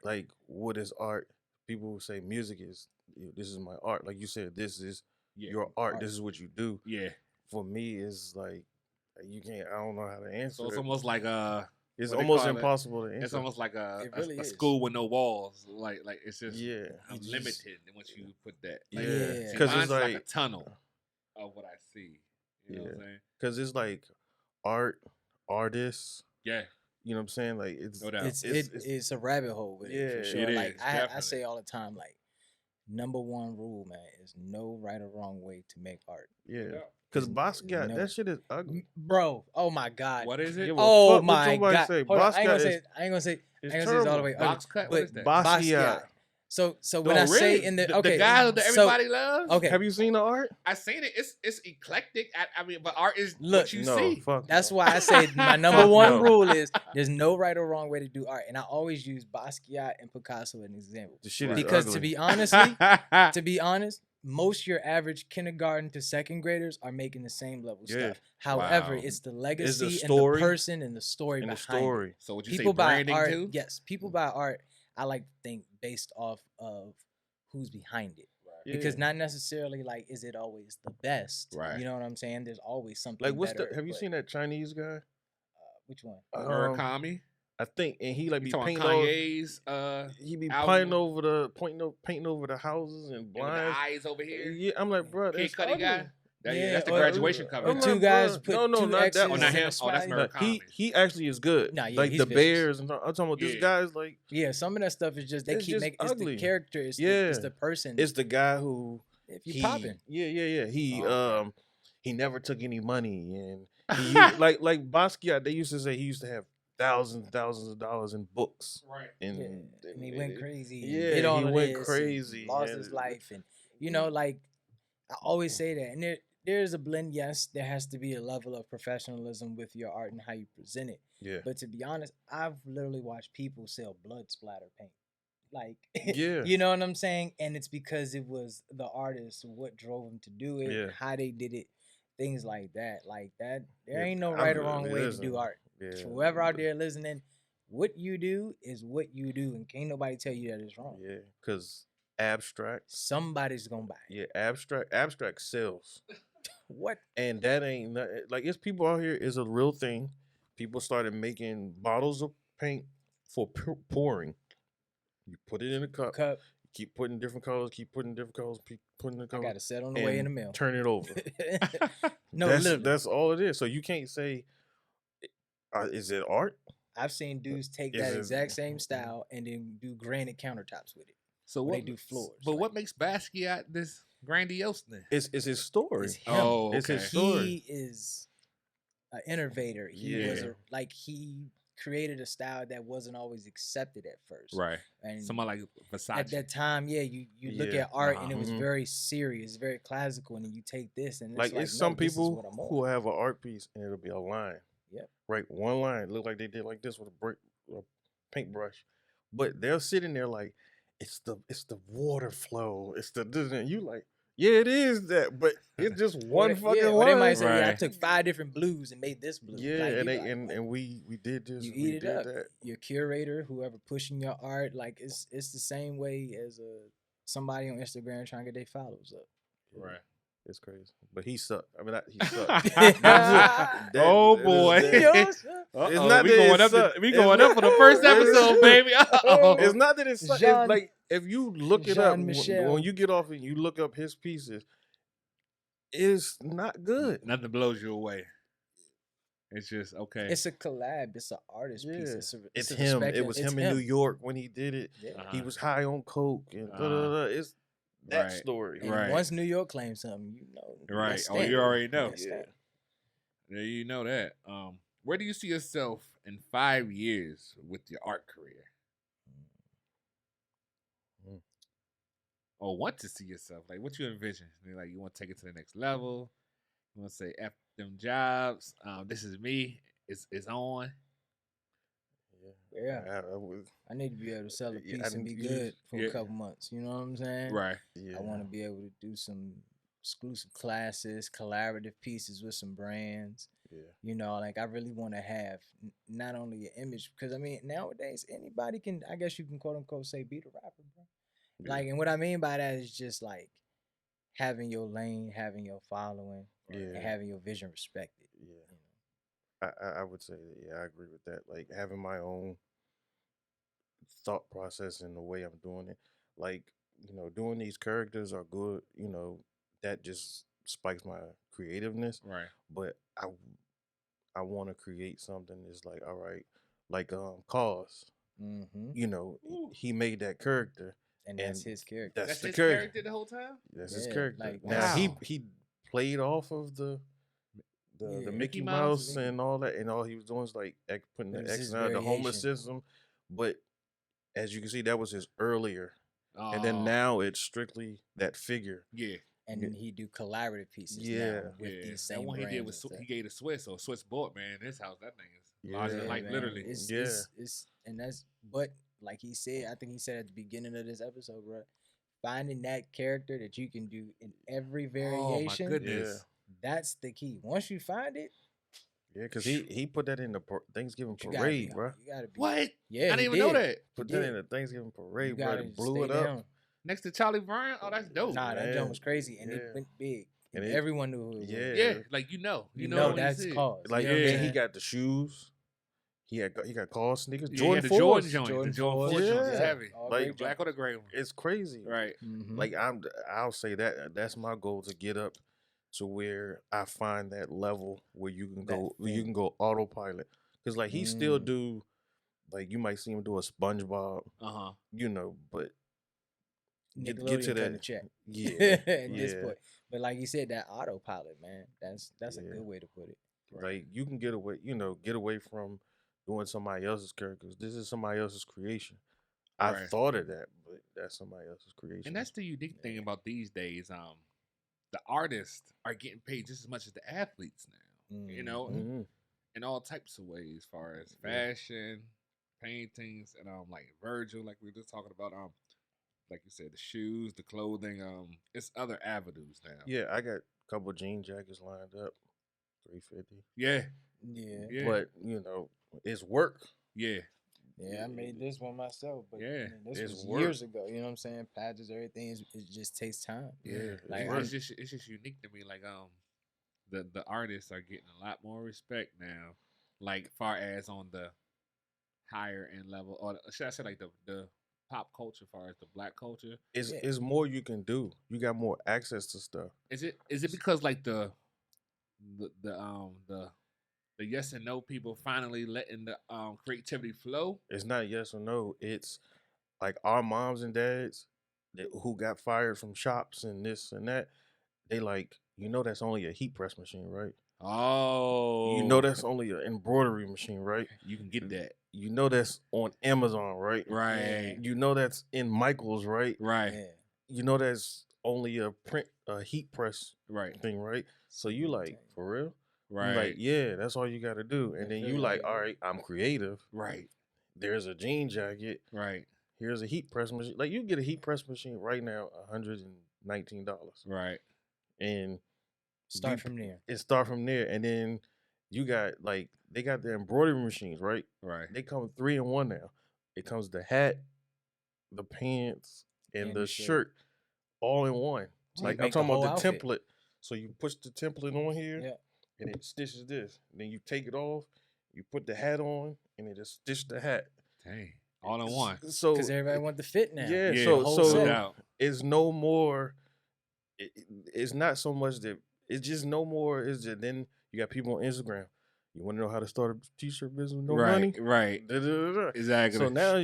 Like, what is art? People will say music is. This is my art. Like you said, this is your art. This is what you do. Yeah. For me, it's like you can't. I don't know how to answer. So it's that. almost like It's what they almost call it? impossible to answer. It's almost like It really a is. school with no walls. Like it's just I'm just- limited once you put that. Like, Yeah, see, because mine's it's like a like tunnel of what I see. You know what I'm saying? Because it's like artists. Yeah. You know what I'm saying? Like it's No doubt. It's a rabbit hole with it for sure. it Like is, I definitely. say all the time, like number one rule, man, is no right or wrong way to make art. Yeah. Because Basquiat, no. that shit is ugly. Bro, oh my God. What is it? Give a Oh fuck what my somebody God. say. Hold on, I ain't gonna Basquiat say is- I ain't gonna say it's it's all the way ugly. Box cut? What But is that? Basquiat. So when I Oh, say really? in the the guy that everybody loves. Okay. Have you seen the art? I seen it. It's eclectic. I mean, but art is Look, what you no, see. fuck That's no. why I say my number Fuck one no. rule is there's no right or wrong way to do art, and I always use Basquiat and Picasso as an example. The shit is Because ugly. to be honest, most your average kindergarten to second graders are making the same level stuff. However, Wow. it's the legacy and the story person and the story and the behind story. it. So would you People say buy branding art. too? Yes, people buy art. I like to think based off of who's behind it. Right. Because not necessarily like is it always the best. Right. You know what I'm saying? There's always something. Like what's better, have you but, seen that Chinese guy? which one? Murakami. I think, and he like You be talking painting about over. Kanye's He be album? painting over the houses and And with the blinds. eyes over here. Yeah, I'm like, bro, Kid that's Cudi ugly. guy. Yeah, That's the or- graduation The cover. I'm two like, guys bruh, put no, two not that X's one. Oh, not and him. a Oh, that's smiley. Murakami. But he actually is good. Nah, yeah, like he's the vicious. Bears and I'm talking about this Yeah. guy's like Yeah, some of that stuff is just they It's keep just making it's ugly. the character, it's Yeah. the person. it's the guy who if you popping. Yeah. He Oh, he never took any money and he like Basquiat. They used to say he used to have thousands of dollars in books. Right. And, And he went crazy. And Yeah, did all he of went this crazy. and lost and- his life, and like I always say that. And there's a blend. Yes, there has to be a level of professionalism with your art and how you present it. Yeah. But to be honest, I've literally watched people sell blood splatter paint. Like, Yeah. you know what I'm saying? And it's because it was the artist, what drove them to do it, Yeah. how they did it, things like that. Like that, there Yeah, ain't no I right or really- wrong way to listen, do art. Yeah. For whoever out there listening, what you do is what you do, and can't nobody tell you that it's wrong. Yeah, because abstract. Somebody's gonna buy it. Yeah, abstract sells. What? And that ain't like it's people out here is a real thing. people started making bottles of paint for pouring. You put it in a cup. Keep putting different colors. Keep putting different colors. Keep putting the colors. I got a set on the way in the mail. Turn it over. No, that's all it is. So you can't say, is it art? I've seen dudes take that exact same style and then do granite countertops with it. So what they do floors. But what makes Basquiat this grandiose then? It's his story. It's him. Oh, okay. It's his story. He is an innovator. He was he created a style that wasn't always accepted at first. Right. And someone like Versace. At that time, you look at art and it was very serious, very classical, and then you take this and it's some people who have an art piece and it'll be a line. Yep. Right, one line. Look like they did like this with a paintbrush, but they're sitting there like it's the water flow. It's the and you like. Yeah, it is that, but it's just one fucking line. They might say, I took 5 different blues and made this blue. Yeah, and we did this. You eat it up. That. Your curator, whoever pushing your art, like it's the same way as somebody on Instagram trying to get their followers up. Right. It's crazy, but he sucked. I mean, he sucked. Oh boy, it's not we going up. We going up for the first episode, baby. It's not that it's like if you look it up when you get off and you look up his pieces, it's not good. Nothing blows you away. It's just okay. It's a collab. It's an artist piece. It's him. It was him in New York when he did it. Yeah. He was high on coke and it's. That story. And once New York claims something, you know. Right. Oh, you already know. Yeah, you know that. Where do you see yourself in 5 years with your art career? Or want to see yourself? Like, what you envision? Like, you want to take it to the next level? You want to say, F them jobs. This is me. It's on. Yeah, I need to be able to sell a piece and be good for a couple months. You know what I'm saying? Right. Yeah. I want to be able to do some exclusive classes, collaborative pieces with some brands. Yeah. You know, like I really want to have not only an image, because I mean nowadays anybody can, I guess you can quote unquote say be the rapper, bro. Yeah. Like, and what I mean by that is just like having your lane, having your following, and having your vision respected. Yeah. You know? I would say that, I agree with that. Like having my own thought process in the way I'm doing it. Like, you know, doing these characters are good, you know, that just spikes my creativeness. Right. But I want to create something that's like, all right, like Cause. Mm-hmm. You know, he made that character. And that's his character. That's his character the whole time? That's his character. Like, now he played off of the Mickey Mouse and all that, and all he was doing is like putting the X on the homeless system. But as you can see, that was his earlier, and then now it's strictly that figure. Yeah, and then he do collaborative pieces. Now with these same one he did was he gave a Swiss or Swiss bought, man. This house, that thing is larger than life, literally. It's and that's but like he said, I think he said at the beginning of this episode, bro, finding that character that you can do in every variation. Oh my goodness. That's the key. Once you find it. Yeah, because he put that in the Thanksgiving parade, bro. You gotta be, what? Yeah, I didn't even know that. Put that in the Thanksgiving parade, bro. It blew it up. Next to Charlie Brown? Oh, that's dope. Nah, that joint was crazy. And it went big. And everyone knew who it was. Yeah, like you know that's Cause. Like, and he got the shoes. He got Cause sneakers. Jordan 4s. Jordan 4s. It's heavy. Like black or the gray one. It's crazy. Right. Mm-hmm. Like I'll say that's my goal, to get up to where I find that level where you can go autopilot. Because like he still do, like you might see him do a SpongeBob, you know, but get to that check. At this point. But like you said, that autopilot, man, that's a good way to put it. Right. Like you can get away from doing somebody else's characters. This is somebody else's creation. I thought of that, but that's somebody else's creation. And that's the unique thing about these days. The artists are getting paid just as much as the athletes now. You know, in all types of ways, as far as fashion, paintings, and like Virgil, like we were just talking about. Like you said, the shoes, the clothing. It's other avenues now. Yeah, I got a couple of jean jackets lined up, $350. Yeah. But you know, it's work. Yeah. Yeah, I made this one myself, but this was work. years ago. You know what I'm saying? Patches, everything. It just takes time. Yeah, like it's just unique to me. Like the artists are getting a lot more respect now like far as on the higher end level, or should I say like the pop culture, far as the black culture? It's more you can do. You got more access to stuff. Is it because like the yes and no people finally letting the creativity flow? It's not yes or no. It's like our moms and dads who got fired from shops and this and that. They like, that's only a heat press machine, right? Oh, That's only an embroidery machine, right? You can get that. That's on Amazon, right? Right. That's in Michael's, right? Right. Yeah. That's only a heat press thing, right? So you like, for real? Right. You like, yeah, that's all you got to do. And then you like, all right, I'm creative. Right. There's a jean jacket. Right. Here's a heat press machine. Like you get a heat press machine right now, $119. Right. And start from there. And then you got like they got the embroidery machines, right? Right. They come 3-in-1 now. It comes the hat, the pants, and the shirt all in one. So like I'm talking about the template. So you push the template on here, and it stitches this. Then you take it off, you put the hat on, and it just stitch the hat. Dang. All in one. So because everybody want the fit now. Yeah. So it's no more. It's not so much that it's just no more. Is that then you got people on Instagram. You want to know how to start a t-shirt business with no money? Right. Exactly. So now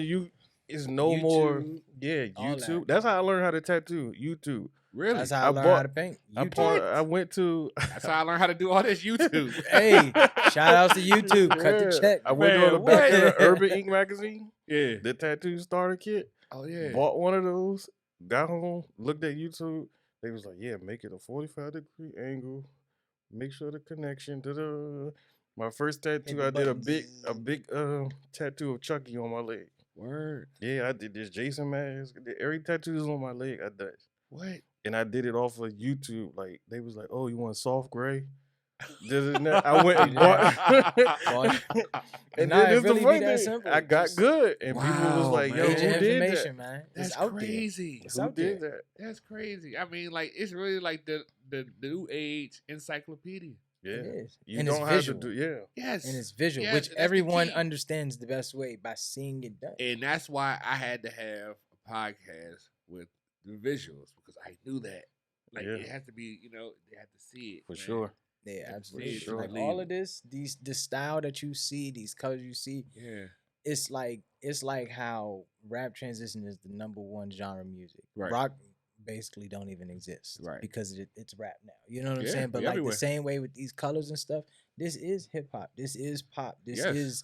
it's no YouTube, more. Yeah, YouTube. That's how I learned how to tattoo. YouTube. Really? That's how I learned how to paint. I went to. That's how I learned how to do all this. YouTube. Hey, shout outs to YouTube. Cut the check. I went to the back of the Urban Ink magazine. Yeah. The tattoo starter kit. Oh yeah. Bought one of those. Got home. Looked at YouTube. They was like, yeah, make it a 45-degree angle. Make sure the connection. Da-da. My first tattoo, I did a big tattoo of Chucky on my leg. Word. Yeah, I did this Jason mask. Every tattoo is on my leg. I did. What? And I did it off of YouTube. Like they was like, "Oh, you want soft gray?" I went and bought. And then it's really the funny thing. I got good, and people was like, "Yo, who did that?" Man. That's crazy. Who did that? That's crazy. I mean, like it's really like the new age encyclopedia. Yeah, it is. You and don't it's have visual. to do. Yes, and it's visual, yes, which everyone understands the best way by seeing it done. And that's why I had to have a podcast with the visuals because I knew that. Like it has to be, they have to see it for sure. Yeah, absolutely. Sure. Like all of this style that you see, these colors you see. Yeah. It's like how rap transition is the #1 genre of music. Right. Rock basically don't even exist. Right. Because it's rap now. You know what I'm saying? But like the same way with these colors and stuff, this is hip hop. This is pop. This is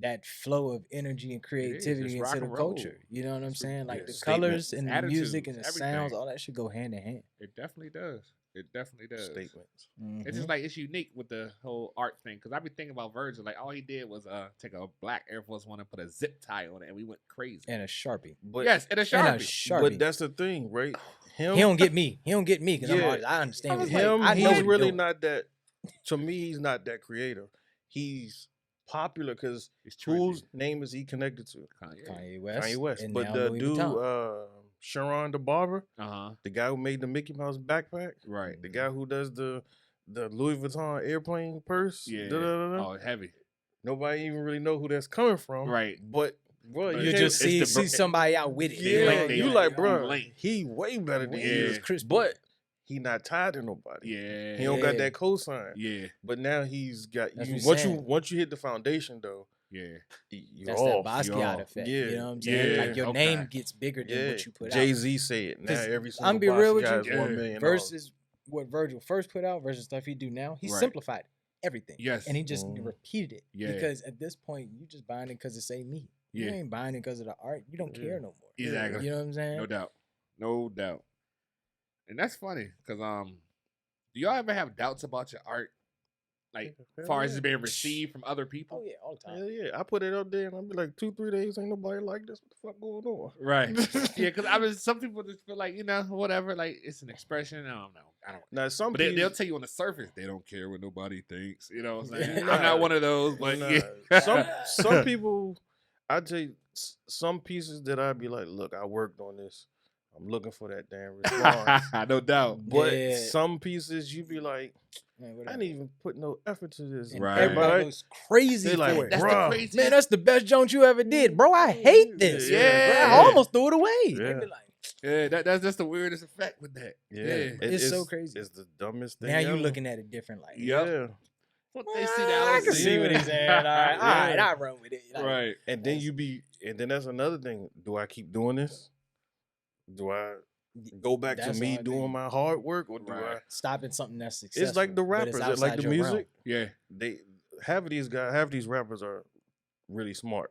that flow of energy and creativity into the culture. You know what I'm saying? Like the colors and the music and the sounds, all that should go hand in hand. It definitely does. It definitely does. Statements. Mm-hmm. It's just like it's unique with the whole art thing because I be thinking about Virgil. Like all he did was take a black Air Force One and put a zip tie on it, and we went crazy. And a Sharpie. But, and a Sharpie. But that's the thing, right? He don't get me. He don't get me because I understand him. He's really not that. To me, he's not that creative. He's popular because whose name is he connected to? Kanye West. Kanye West. But the dude, Sharon the barber, the guy who made the Mickey Mouse backpack, right? The guy who does the Louis Vuitton airplane purse, Oh, heavy. Nobody even really know who that's coming from, right? But bro, you just see somebody out with it. Yeah, you like, bro, he way better than you. But he not tied to nobody. Yeah, he don't got that cosign. Yeah, but now he's got. Once you hit the foundation though. Yeah, that's that Basquiat effect. Yeah. You know what I'm saying? Like your name gets bigger than what you put out. Jay-Z say it now. Every single I'm be real with you. $1 million versus what Virgil first put out versus stuff he do now. He simplified everything. Yes, and he just repeated it. Yeah, because at this point you just buying it because it say me. You ain't buying it because of the art. You don't care no more. Exactly. You know what I'm saying? No doubt. And that's funny because do y'all ever have doubts about your art? Like, as far as it's being received from other people? Oh, yeah, all the time. Hell yeah. I put it up there and I'll be like, 2-3 days, ain't nobody like this. What the fuck going on? Right. Yeah, because some people just feel like, whatever, like, it's an expression. I don't know. Now, but they'll tell you on the surface, they don't care what nobody thinks. You know what I'm saying? I'm not one of those, but some people, I tell you, some pieces that I'd be like, look, I worked on this. I'm looking for that damn response. No doubt. But some pieces you be like, man, I didn't even put no effort to this. And everybody goes crazy for it. That's the craziest. Man, that's the best joint you ever did. Bro, I hate this. Yeah. Bro, I almost threw it away. Yeah. They be like, yeah, that's just the weirdest effect with that. Yeah. It's so crazy. It's the dumbest thing now ever. you looking at it different. Like, Yeah. What they see I can see what he's saying. All right, I run with it. Like, right. And then and then that's another thing. Do I keep doing this? Do I go back to me doing my hard work, or do I stop at something that's successful? It's like the rappers, it's like the music. Yeah, they half of these rappers are really smart.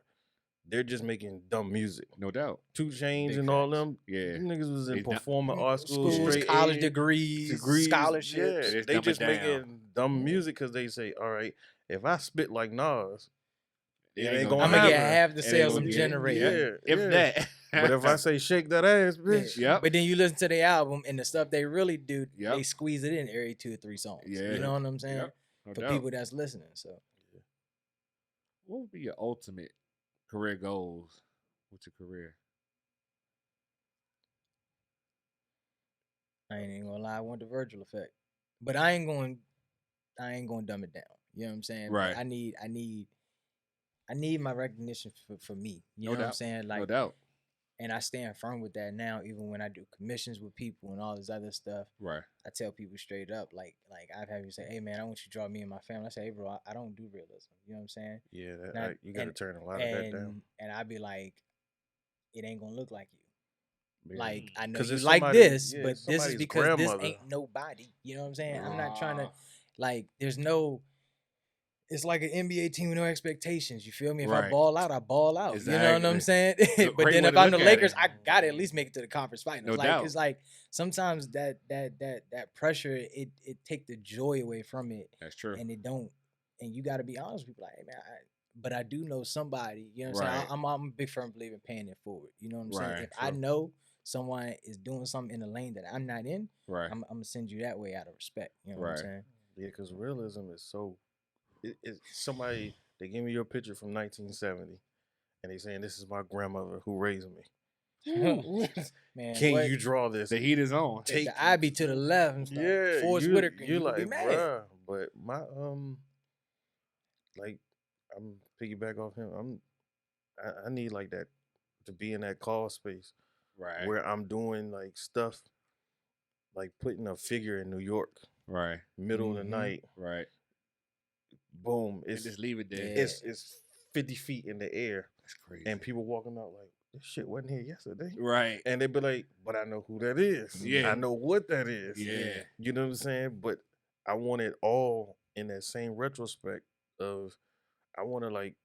They're just making dumb music, no doubt. 2 Chainz and all them, them niggas was in performing art schools, straight college degrees, scholarships. Yeah, they just making dumb music because they say, all right, if I spit like Nas, it ain't gonna I'm happen. gonna get half the sales I'm generating. If that. But if I say shake that ass, bitch. Yeah. But then you listen to the album and the stuff they really do, they squeeze it in every 2 or 3 songs. Yeah. You know what I'm saying? No For doubt. people that's listening. So, what would be your ultimate career goals with your career? I ain't even gonna lie, I want the Virgil effect, but I ain't going dumb it down. You know what I'm saying? Right. I need my recognition for me. You know what I'm saying? Like, no doubt. And I stand firm with that now, even when I do commissions with people and all this other stuff. Right. I tell people straight up, like I've had people say, "Hey man, I want you to draw me and my family." I say, "Hey bro, I don't do realism." You know what I'm saying? Yeah, you gotta turn a lot of that down. And I'd be like, it ain't gonna look like you. Yeah. Like, I know 'Cause you it's like somebody- this, yeah, but it's this is somebody's because grandmother. this ain't nobody. You know what I'm saying? I'm not trying to, like, there's no. It's like an NBA team with no expectations. You feel me? If I ball out, I ball out. Exactly. You know what I'm saying? But then if I'm the Lakers, I gotta at least make it to the conference finals. No like doubt. It's like sometimes that pressure it take the joy away from it. That's true. And it don't. And you got to be honest with people. Like, hey man, but I do know somebody. You know what I'm saying? I'm a big firm believer in paying it forward. You know what I'm saying? If I know someone is doing something in a lane that I'm not in, I'm gonna send you that way out of respect. You know what I'm saying? Yeah, because realism is so. It's somebody, they give me your picture from 1970, and they saying this is my grandmother who raised me. Man, can you draw this? The heat is on. Take the eye be to the left and stuff. Yeah, Forrest Whitaker. You're like, bruh. But my like, I'm piggyback off him. I need like that to be in that call space, where I'm doing like stuff, like putting a figure in New York, middle of the night, boom, it's just leave it there. It's 50 feet in the air. That's crazy. And people walking out like, this shit wasn't here yesterday. Right. And they be like, but I know who that is. Yeah. I know what that is. Yeah. You know what I'm saying? But I want it all in that same retrospect of, I want to like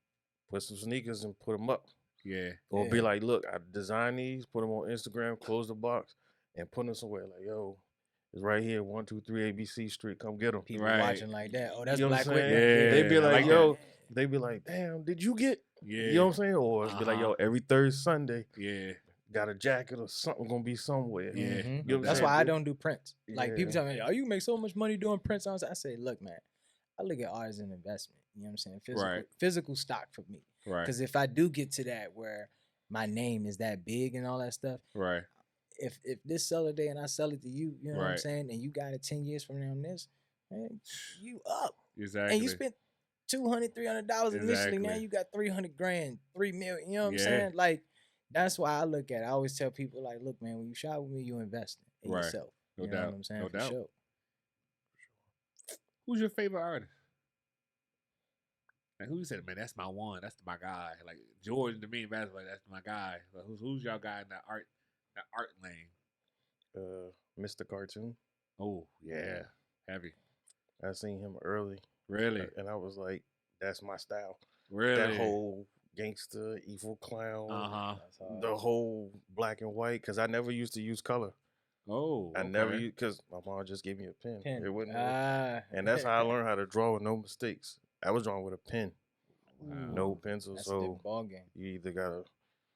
put some sneakers and put them up. Yeah. Or be like, look, I designed these, put them on Instagram, close the box, and put them somewhere like, yo, it's right here, 123 ABC Street. Come get them. People watching like that. Oh, that's Black Whitney. Yeah. They be like, yo, they be like, damn, did you get? Yeah. You know what I'm saying? Or be like, yo, every third Sunday, yeah, got a jacket or something gonna be somewhere. Yeah. Mm-hmm. You know that's why I don't do prints. Like people tell me, oh, you make so much money doing prints. I say, look, man, I look at art as an investment. You know what I'm saying? Physical stock for me. Right. Because if I do get to that where my name is that big and all that stuff, if this seller day and I sell it to you, you know what I'm saying, and you got it 10 years from now on this, man, you up. Exactly. And you spent $200, $300 initially. Now you got $300 grand, $3 million. You know what I'm saying? Like, that's why I look at it. I always tell people, like, look, man, when you shop with me, you invest in yourself. No you doubt. Know what I'm saying? No For doubt. sure. Who's your favorite artist? Like, who you said, man, that's my one. That's my guy. Like Jordan to me, basketball, that's my guy. But who's y'all guy in that art lane? Mr. Cartoon. Oh yeah, heavy. I seen him early. Really? And I was like, that's my style. Really? That whole gangster, evil clown. The whole black and white. Because I never used to use color. Oh, I never used, because my mom just gave me a pen. It wouldn't and that's how I learned how to draw with no mistakes. I was drawing with a pen. Wow. No pencil. That's so a different ball game. You either gotta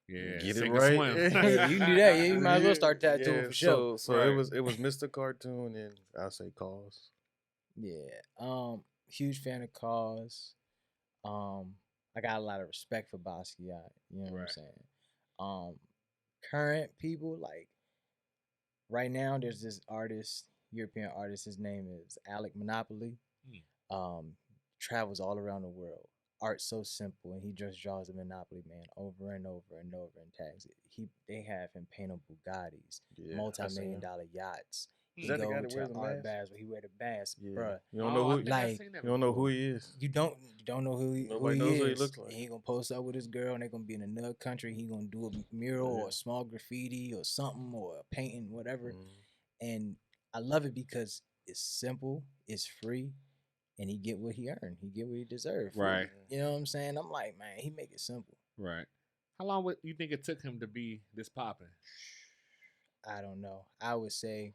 get it it right. Yeah, you can do that. Yeah, you might as well start tattooing for sure. So it was Mr. Cartoon and I'll say Cause. Yeah. Huge fan of Cause. I got a lot of respect for Basquiat. You know what I'm saying? Current people, like right now there's this artist, European artist. His name is Alec Monopoly. Um, travels all around the world. Art so simple, and he just draws a Monopoly man over and over and over and tags it. They have him paint on Bugattis, multi-million-dollar yachts. Is that the guy that to wears the art mask? baths where he wear the mask, Yeah. bruh. You don't know who like you don't know who he is. You don't know Nobody knows is. what he looks like. And he gonna post up with his girl, and they gonna be in another country. He gonna do a mural or a small graffiti or something or a painting, whatever. And I love it because it's simple, it's free, and he get what he earned. He get what he deserved. Right. You know what I'm saying? I'm like, man, he make it simple. Right. How long would you think it took him to be this popping? I don't know. I would say,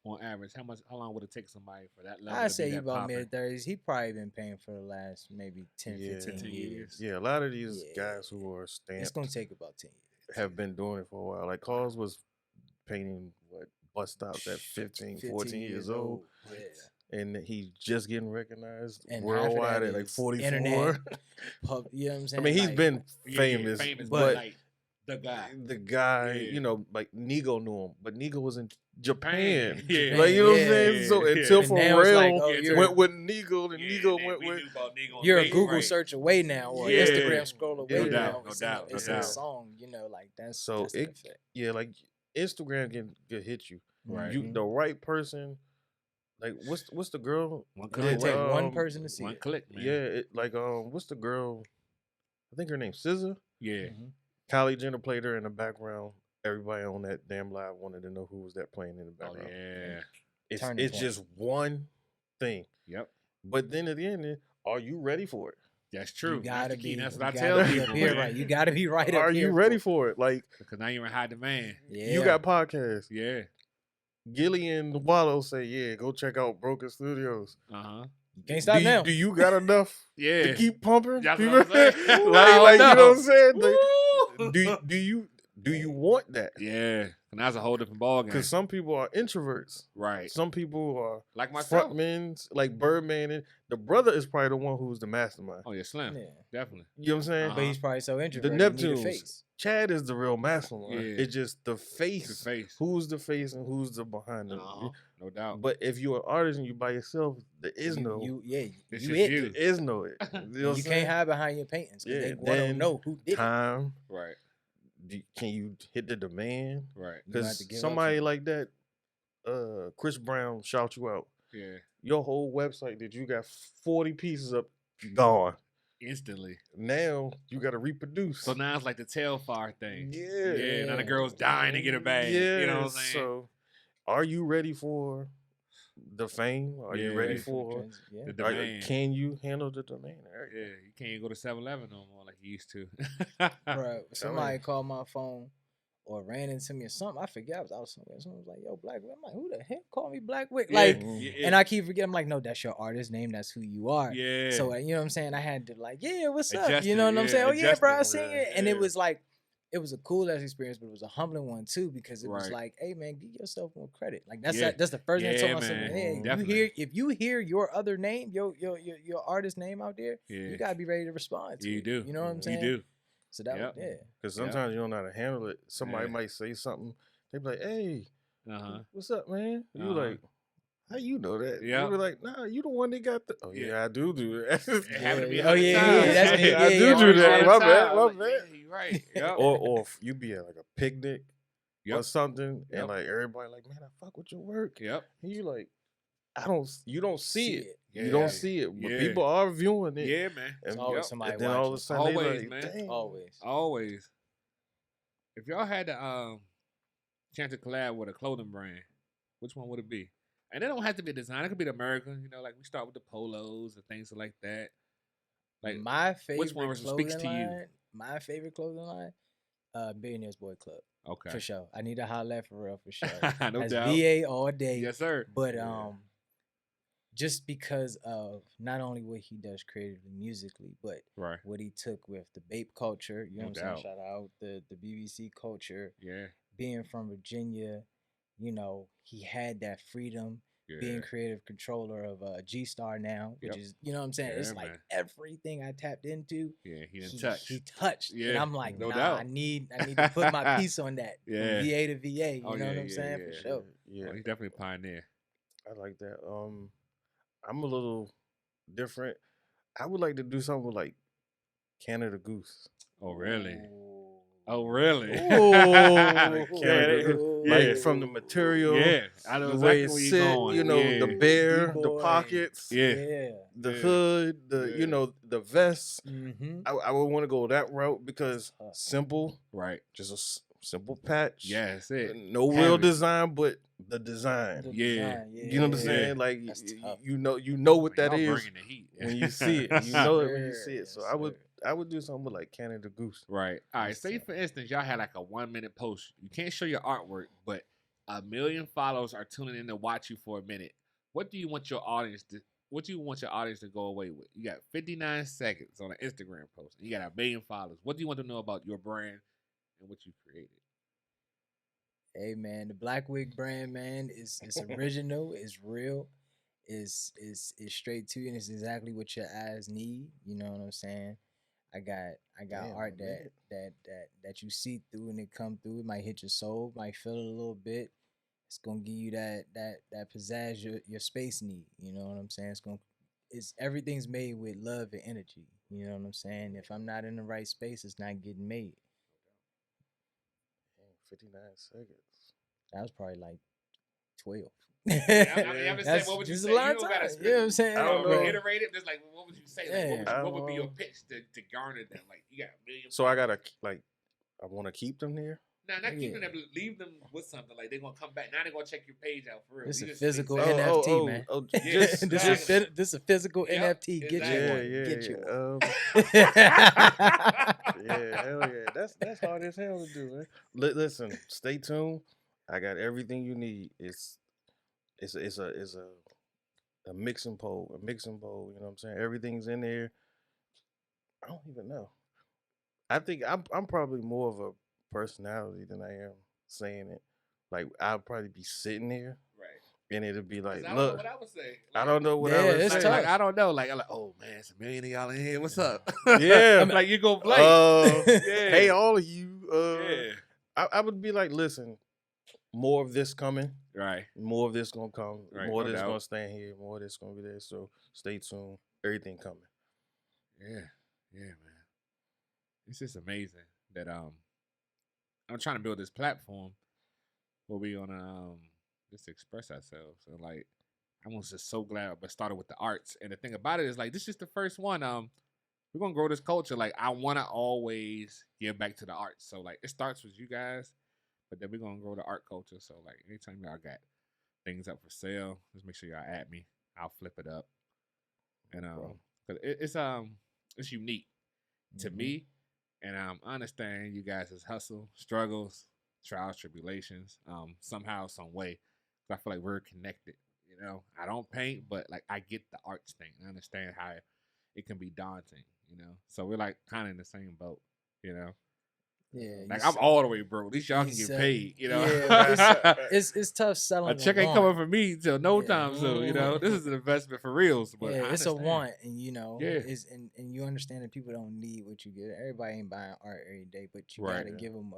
on average, how long would it take somebody for that level? I'd say he about mid-30s. He probably been paying for the last maybe 10, 15 years. Yeah, a lot of these guys who are stamped. It's gonna take about 10 years. Have been doing it for a while. Like Cause was painting bus stops at 15 14 years old. Yeah. And he's just getting recognized and worldwide at like 44. Internet, you know what I'm saying? I mean, he's been famous, but like the guy, you know, like Nigo knew him, but Nigo was in Japan. Yeah. Like, you know what I'm saying? So until Pharrell went with Nigo, and Nigo went with... You're a Google search away now, or Instagram scroll away now. No doubt. It's a song, you know, like that's... So that's like Instagram can hit you. Right. You, the right person... Like what's the girl? One click. Take one person to see one it. click, man. Yeah, what's the girl? I think her name's SZA. Yeah. Kylie Jenner played her in the background. Everybody on that damn live wanted to know who was that playing in the background. Oh, yeah. It's just one thing. Yep. But then at the end, are you ready for it? That's true. You gotta be. That's what I tell people. Right. You gotta be right. Are you ready for it? Like, because now you're in high demand. Yeah. You got podcasts. Yeah. Gilly and Wallow say, yeah, go check out Broken Studios. Uh-huh. You can't stop now. Do you got enough to keep pumping? That's what I'm saying. like you know what I'm saying? Like, do you want that? Yeah. And that's a whole different ballgame. Because some people are introverts. Right. Some people are like myself. Frontmen, like Birdman. And the brother is probably the one who's the mastermind. Oh, yeah, Slim. Yeah. Definitely. You know what I'm saying? But he's probably so introverted. The Neptunes. Chad is the real mastermind. Yeah. It's just the face. The face. Who's the face and who's the behind them. No doubt. But if you're an artist and you by yourself, there is no. There is no it. You can't hide behind your paintings. Yeah. They want to know who did time. It. Right. Can you hit the demand? Right. Because somebody like that, Chris Brown, shout you out. Yeah. Your whole website that you got 40 pieces up, gone. Instantly. Now you got to reproduce. So now it's like the Telfar thing. Yeah. Yeah. Now the girl's dying to get a bag. Yeah. You know what I'm saying? So are you ready for the fame? Are you ready for the demand? Can you handle the demand? Yeah. You can't go to 7-Eleven no more like you used to. Bro, somebody called my phone or ran into me or something. I forget. I was out somewhere. Someone was like, yo, Black Wick. I'm like, who the heck called me Black Wick? Like, and I keep forgetting. I'm like, no, that's your artist name. That's who you are. Yeah. So, you know what I'm saying? I had to like, yeah, what's up? You know what I'm saying? Oh, yeah, bro, I seen it. And it was like, it was a cool ass experience, but it was a humbling one too, because it was like, hey man, give yourself more credit. Like that's the first thing I told myself. Hey, if you hear your other name, your artist name out there, you gotta be ready to respond to it. Do. You know what I'm saying? You do. So that was because sometimes you don't know how to handle it. Somebody might say something. They be like, "Hey, what's up, man?" You like, "How you know that?" You be like, "Nah, you the one that got the." Oh yeah, I do that. It happened to me. Oh yeah, I do that. My bad. You're right. Yep. Or you be at like a picnic or something, and like everybody like, "Man, I fuck with your work." Yep. And you like, you don't see it. Yeah. You don't see it, but people are viewing it. Yeah, man. It's always somebody watching. Then all of a sudden, always, like, man. dang. Always. If y'all had the chance to collab with a clothing brand, which one would it be? And it don't have to be a design. It could be the American. You know, like we start with the polos and things like that. Like my favorite, which one speaks to you? My favorite clothing line, Billionaires Boy Club. Okay, for sure. I need to holler at for real, for sure. No doubt. VA all day. Yes, sir. But just because of not only what he does creatively, musically, but what he took with the Bape culture. You know what I'm saying? Shout out the BBC culture. Yeah. Being from Virginia, you know, he had that freedom being creative controller of G-Star now, which is, you know what I'm saying? It's like everything I tapped into. Yeah, he touched. Yeah, and I'm like, no nah, doubt. I need to put my piece on that. From VA to VA. You know what I'm saying? For sure. Yeah, he's definitely a pioneer. I like that. I'm a little different. I would like to do something with like Canada Goose. Oh, really? Oh, really? Like from the material, I know the exactly way it where sit, you're going. you know, the bear, the pockets, the hood, you know, the vest. I would want to go that route because simple, right? Just a simple patch. Yeah, that's it. No real design, but the design. You know what I'm saying? Like you know what that is bringing the heat. when you see it. You know it when you see it. So I would do something with like Canada Goose. Right. All right. Say for instance, y'all had like a 1 minute post. You can't show your artwork, but 1 million followers are tuning in to watch you for a minute. What do you want your audience to go away with? You got 59 seconds on an Instagram post. And you got 1 million followers. What do you want to know about your brand and what you created? Hey man, the Black Wig brand, man, is original, is real, is straight to you, and it's exactly what your eyes need. You know what I'm saying? I got art that you see through and it come through. It might hit your soul, might feel it a little bit. It's gonna give you that pizzazz your space need. You know what I'm saying? Everything's made with love and energy. You know what I'm saying? If I'm not in the right space, it's not getting made. 59 seconds. That was probably like 12. That's what would you say? You don't gotta spit. You know what I'm saying? I don't know. Reiterate it. Just like, what would you say? Like, what would be your pitch to garner them? Like, you got 1 million. So I gotta I want to keep them here. No, not keeping them. Leave them with something. Like they're gonna come back. Now they're gonna check your page out for real. This is a physical NFT, man. This is a physical NFT. Get you one. Hell yeah. That's hard as hell to do, man. Listen, stay tuned. I got everything you need. It's a mixing bowl. You know what I'm saying? Everything's in there. I don't even know. I think I'm probably more of a personality than I am saying it. Like I'll probably be sitting there, right? And it'll be like, look, what I would say. I don't know what I would say. Like, I don't know. Like, I'm like, oh man, it's 1 million of y'all in here. What's up? Yeah, like you gonna play? Hey, all of you. I would be like, listen, more of this coming. Right. More of this gonna come. Right, more of this gonna stand here. More of this gonna be there. So stay tuned. Everything coming. Yeah, man. It's just amazing that I'm trying to build this platform where we gonna just express ourselves. And like I was just so glad I started with the arts. And the thing about it is like this is the first one. We're gonna grow this culture. Like I wanna always give back to the arts. So like it starts with you guys, but then we're gonna grow the art culture. So like anytime y'all got things up for sale, just make sure y'all at me. I'll flip it up. And cause it's unique to me. And I understand you guys' hustle, struggles, trials, tribulations, somehow, some way. I feel like we're connected. You know, I don't paint, but like I get the arts thing. I understand how it can be daunting. You know, so we're like kind of in the same boat. You know, yeah. Like I'm all the way broke. At least y'all can get paid. You know, it's tough selling. A check ain't coming from me till no time soon. You know, this is an investment for reals. But it's a want, and you know, and you understand that people don't need what you get. Everybody ain't buying art every day, but you gotta give them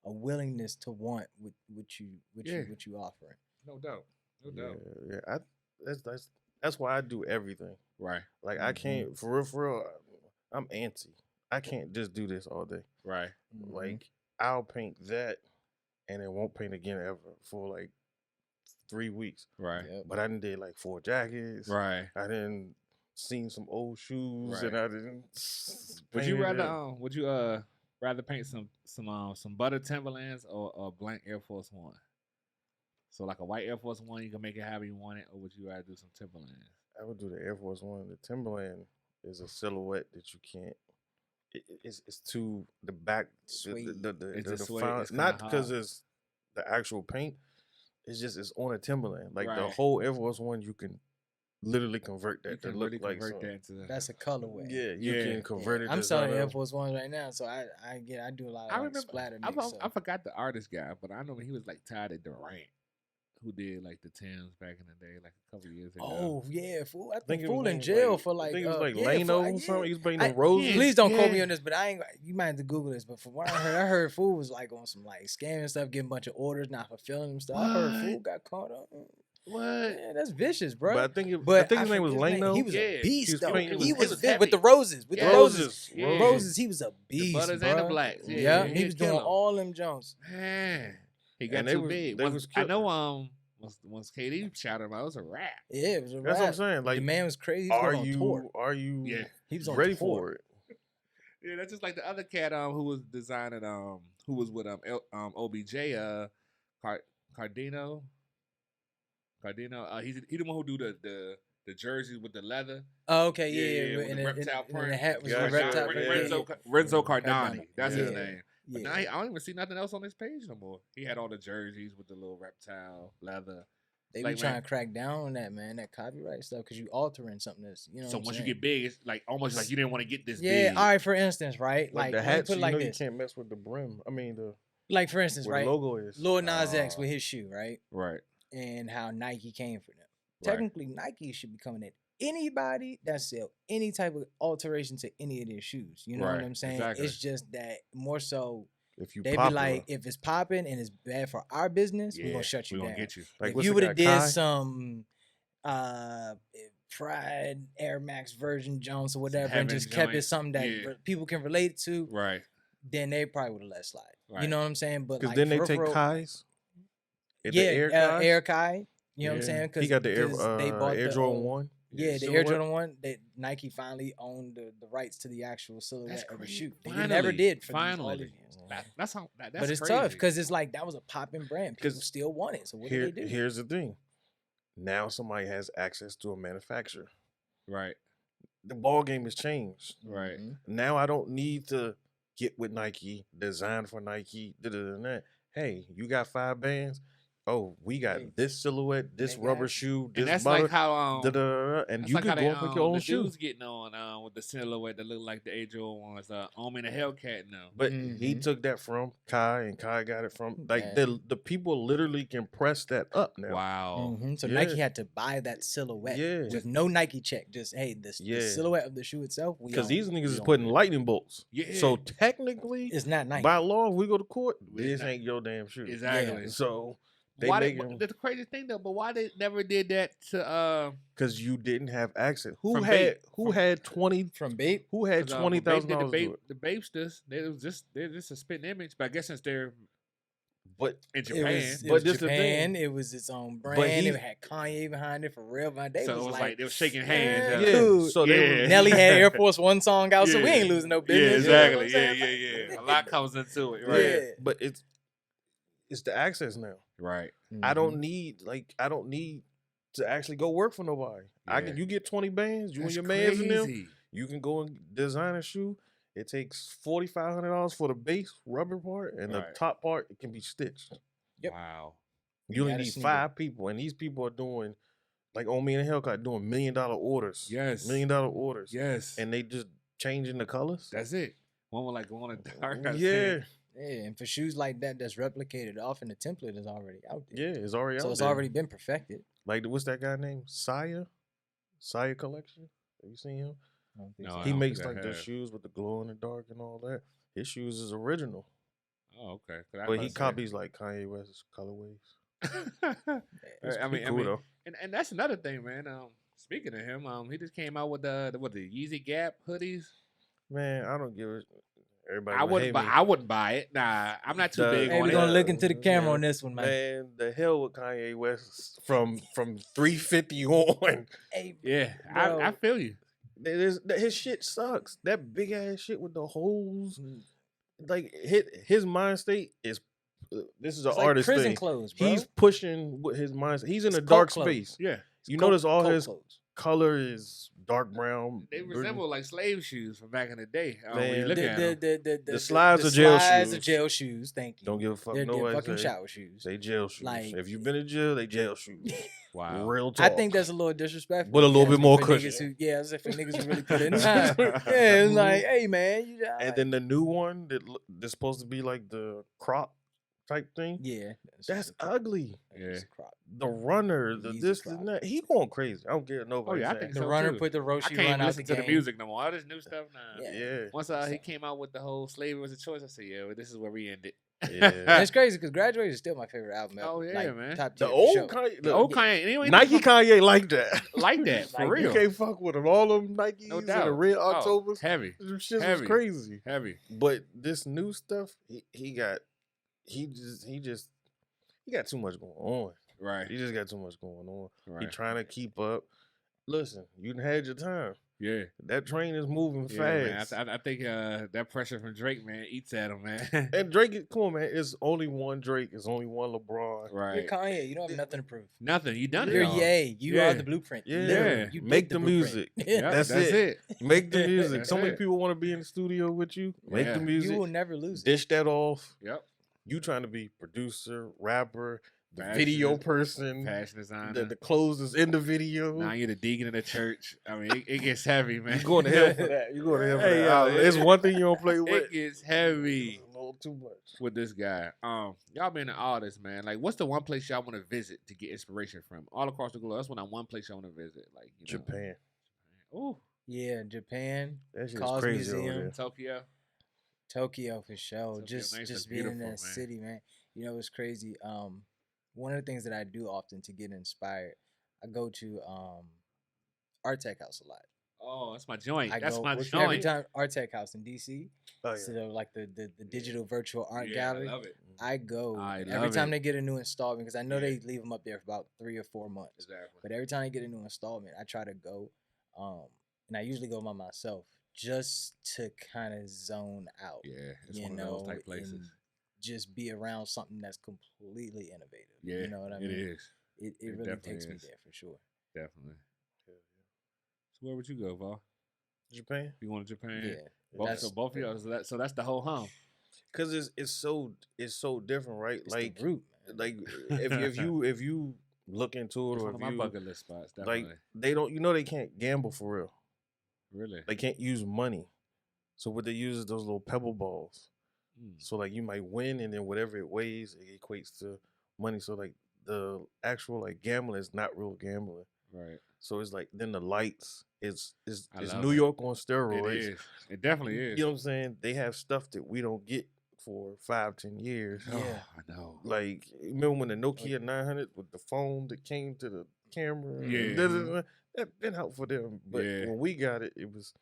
a willingness to want what you offering. No doubt. Yeah. That's why I do everything. Right. Like I can't for real. I'm antsy. I can't just do this all day. Right. Like I'll paint that, and it won't paint again ever for like 3 weeks. Right. But I did like 4 jackets. Right. I didn't seen some old shoes, and I didn't. Would you rather paint some butter Timberlands or blank Air Force One? So like a white Air Force One, you can make it however you want it, or would you rather do some Timberlands? I would do the Air Force One. The Timberland is a silhouette that you can't. It's too the back. Sweet. Not because it's the actual paint. It's just it's on a Timberland. Like the whole Air Force One, you can literally convert that to look like something. That's a colorway. Yeah, you can convert it. I'm selling Air Force Ones right now, so I do a lot of splatter mix. I forgot the artist guy, but I know when he was like tied to Durant. who did like the Timbs back in the day, like a couple years ago. Oh yeah, fool. I think think it fool was in like- jail for like. I think it was like yeah, Lano for- or something. He was bringing I- them roses. Please don't quote me Yeah. on this, but you might have to Google this. But from what I heard fool was like on some like scamming stuff, getting a bunch of orders, not fulfilling them stuff. I heard fool What? got caught up. What? Yeah, that's vicious, bro. But I think But his name was forget his name. Lano. He was Yeah. a beast, He was though. painting- He he was was fit heavy. with the roses. With Yeah. the roses. Yeah. Roses, he was a beast. butters bro. and the blacks. Yeah, Yeah, he'd he was kill doing 'em. all them Jones. Man, he got And they too was- big. they Once- was I kill- know. Once KD shouted him out, it was a wrap. Yeah, it was a That's what I'm rap. saying. Like, The man was crazy. He was are going on tour. you Yeah. He was on ready tour. for it? Yeah, that's just like the other cat who was designing who was with OBJ Cardino. He the one who do the jerseys with the leather. Oh, okay, Yeah, with and the the- reptile and the print. hat was Gotcha. the reptile Yeah, print. yeah. Renzo Cardani. Cardano. That's his Yeah. name. But Yeah. now I don't even see nothing else on his page no more. He had all the jerseys with the little reptile leather. They like, be trying man- to crack down on that, man, that copyright stuff, because you altering something that's, you know. So what I'm once you saying? get big, it's like almost like you didn't want to get this Yeah, big. all right, for instance, right? Like Like, the let me hats, put it like you this. can't mess with the brim. I mean, the Like, for instance, where right? the logo is. Lil Nas X with his shoe, right? Right. And how Nike came for them. Right. Technically, Nike should be coming at anybody that sell any type of alteration to any of their shoes. You know what Right, I'm saying? exactly. It's just that more so If you they popular, be like, if it's popping and it's bad for our business, we're Yeah, gonna shut you we down. gonna get you. like If what's you the would guy, have did Kai? some Pride Air Max version Jones or whatever and Heaven just kept it joint. something that Yeah. people can relate to, Right. then they probably would have let slide. Right. You know what I'm saying? But Because like, then they for take real, Kai's. At yeah, the Air Kai's? Air Kai. You know what I'm Yeah. saying? He got the Air, they bought Air the, Jordan 1. Yeah, the Air silhouette. Jordan 1. That Nike finally owned the rights to the actual silhouette That's of the crazy. shoe. They Finally, never did for all finally. these years. That's how. That's But it's crazy. tough because it's like that was a popping brand. People 'Cause still want it. So what do they do? Here's the thing. Now somebody has access to a manufacturer. Right. The ball game has changed. Right. Mhm. Now I don't need to get with Nike, design for Nike, that. Hey, you got 5 bands? Oh, we got Hey, this silhouette, this they rubber got- shoe, And this that's butter, like how and that's you like can how go they, and make your own the shoe. dudes getting on with the silhouette that look like the Ajo ones. In the Hellcat now. But he Mhm. took that from Kai, and Kai got it from like Yeah. the people literally can press that up now. Wow. So Yeah. Nike had to buy that silhouette Yeah. with no Nike check. Just hey, the Yeah. silhouette of the shoe itself. Because these niggas is own putting it. lightning bolts. Yeah. So technically, It's not Nike. by law, if we go to court, We this not- ain't your damn shoe. Exactly. So they Why make did, that's the crazy thing though. But why they never did that to because you didn't have access. Who From had Bape. who From- had 20? From Bape. Who had Cause, $20,000 when to do it? the Bapesters, they're just a spitting image. But I guess since they're But in It Japan, was, it But was this the Japan. thing. It was its own But brand. he- It had Kanye behind it for real. But they so was it was like, like they were shaking hands. Yeah. yeah, Dude. so they Yeah. were, Nelly had Air Force One song out, so we Yeah. ain't losing no Yeah, business. You know what I'm exactly. Yeah, saying? yeah, yeah. A lot comes into it, yeah. right? Yeah. But it's the access now. Right. I Mhm. don't need to actually go work for nobody. Yeah. You get 20 bands, you That's and your mans in them. crazy. You can go and design a shoe. It takes $4,500 for the base rubber part, and Right. the top part it can be stitched. Yep. Wow. You only gotta need sneak it. 5 people, and these people are doing like on me and Hellcat doing $1 million orders. Yes. $1 million orders. Yes. And they just changing the colors. That's it. One was like going to dark. I Yeah, think. Yeah, and for shoes like that, that's replicated often. The template is already out there. yeah, it's already So out it's there. already been perfected. Like what's that guy named? Saya Collection. Have you seen him? I don't think No, so. I He don't makes think I like the have. shoes with the glow in the dark and all that. His shoes is original, Oh, okay. 'Cause I but was he about to copies like Kanye West's colorways. say- It's I mean, cool though. and that's another thing, man. Speaking of him, he just came out with the Yeezy Gap hoodies. Man, I don't give it. Everybody I would wouldn't hate buy. me. I wouldn't buy it. Nah, I'm not too The- big Hey, on we're it. gonna look into the camera Yeah. on this one, man. Man, the hell with Kanye West from 350 on. Hey, Yeah, Bro. I feel you. His shit sucks. That big ass shit with the holes. Mm. Like his mind state is. This is an it's like artist prison thing. clothes, bro. He's pushing with his mind. He's in It's a dark cult clothes. space. Yeah, You Cult- notice all cult his clothes. color is dark brown. they burgundy. resemble like slave shoes from back in the day. When you Man, look at them. The slides the are jail slides shoes. are jail shoes. Thank you. Don't give a fuck. They're Nobody fucking say. shower shoes. They jail shoes. Like- If you've been in jail, they jail shoes. Wow. Real talk. I think that's a little disrespectful. But a little Yeah, bit more for cushion. niggas who- yeah, as if for niggas who really put in time. Yeah, it's like, hey man, you And then the new one that's supposed to be like the crop type thing. Yeah, That's ugly. Yeah. The runner, the this and that. He going crazy. I don't care nobody. Oh yeah, I saying. think the so runner too. put the I Roshi can't run even out listen the to the game. music no more. All this new stuff, nah. Yeah. Once he came out with the whole slavery was a choice, I said, yeah, well, this is where we ended. Yeah. And it's crazy because Graduate is still my favorite album ever. Oh, yeah, like, man. Top The tier. old for sure. Kanye, The look, old Kanye, anyway, Nike Kanye like that. like that for Like, real. You can't fuck with him. All them Nikes No and doubt. the red Oh, Octobers, heavy, them shits was heavy. crazy. heavy. But this new stuff, he got too much going on. Right. He just got too much going on. Right. He trying to keep up. Listen, you done had your time. Yeah. That train is moving Yeah, fast. man. I think that pressure from Drake, man, eats at him, man. And Drake, come on, man. It's only one Drake. It's only one LeBron. Right. You're Kanye. You don't have nothing to prove. Nothing. You done it. You're all. Ye. You Yeah. are the blueprint. Yeah. Literally, you Make did the blueprint. music. Yeah, That's it. Make the music. That's So many it. people want to be in the studio with you. Make Yeah. the music. You will never lose it. Dish that off. Yep. You trying to be producer, rapper, the Fashion video person, Fashion designer. the clothes is in the video. Now you're the deacon in the church. I mean, it gets heavy, man. You going to hell for that. You going to hell for Hey, that. yo, It's one thing you don't play with. It gets heavy A little too much. with this guy. Y'all been an artist, man. Like, what's the one place y'all want to visit to get inspiration from? All across the globe. That's one place y'all want to visit. Like, you know. Japan. Ooh, Yeah, Japan, That shit is Cause crazy over Museum. there. Tokyo. Tokyo for sure. Tokyo Just nice and being in beautiful, that man. city, man. You know, it's crazy. One of the things that I do often to get inspired, I go to Art Tech House a lot. Oh, that's my joint. I That's go my every joint. time Art Tech House in DC. Oh, yeah. So like the digital virtual art Yeah, gallery. I love it. I go I every love time it. they get a new installment because I know Yeah. they leave them up there for about 3 or 4 months. Exactly. But every time I get a new installment, I try to go, and I usually go by myself just to kind of zone out. Yeah, it's you one know, of those type places. and just be around something that's completely innovative. Yeah, you know what I it mean? is. It It really definitely takes me is. there for sure. Definitely. So where would you go, Val? Japan. You going to Japan? Yeah, Both of y'all. So that's the whole hum. Cause it's so different, right? it's like the root, man. like if you look into it It's or one of my if bucket list spots. Definitely. like they don't they can't gamble for real. Really. They can't use money. So what they use is those little pebble balls. Mm. So like you might win and then whatever it weighs, it equates to money. So like the actual like gambling is not real gambling. Right. So it's like then the lights it's I love New it. York on steroids. It is. It definitely is. You know what I'm saying? They have stuff that we don't get for 5-10 years. Oh, Yeah. I know. Like remember when the Nokia 900 with the phone that came to the camera? Yeah. That been helpful for them. But Yeah. when we got it, it's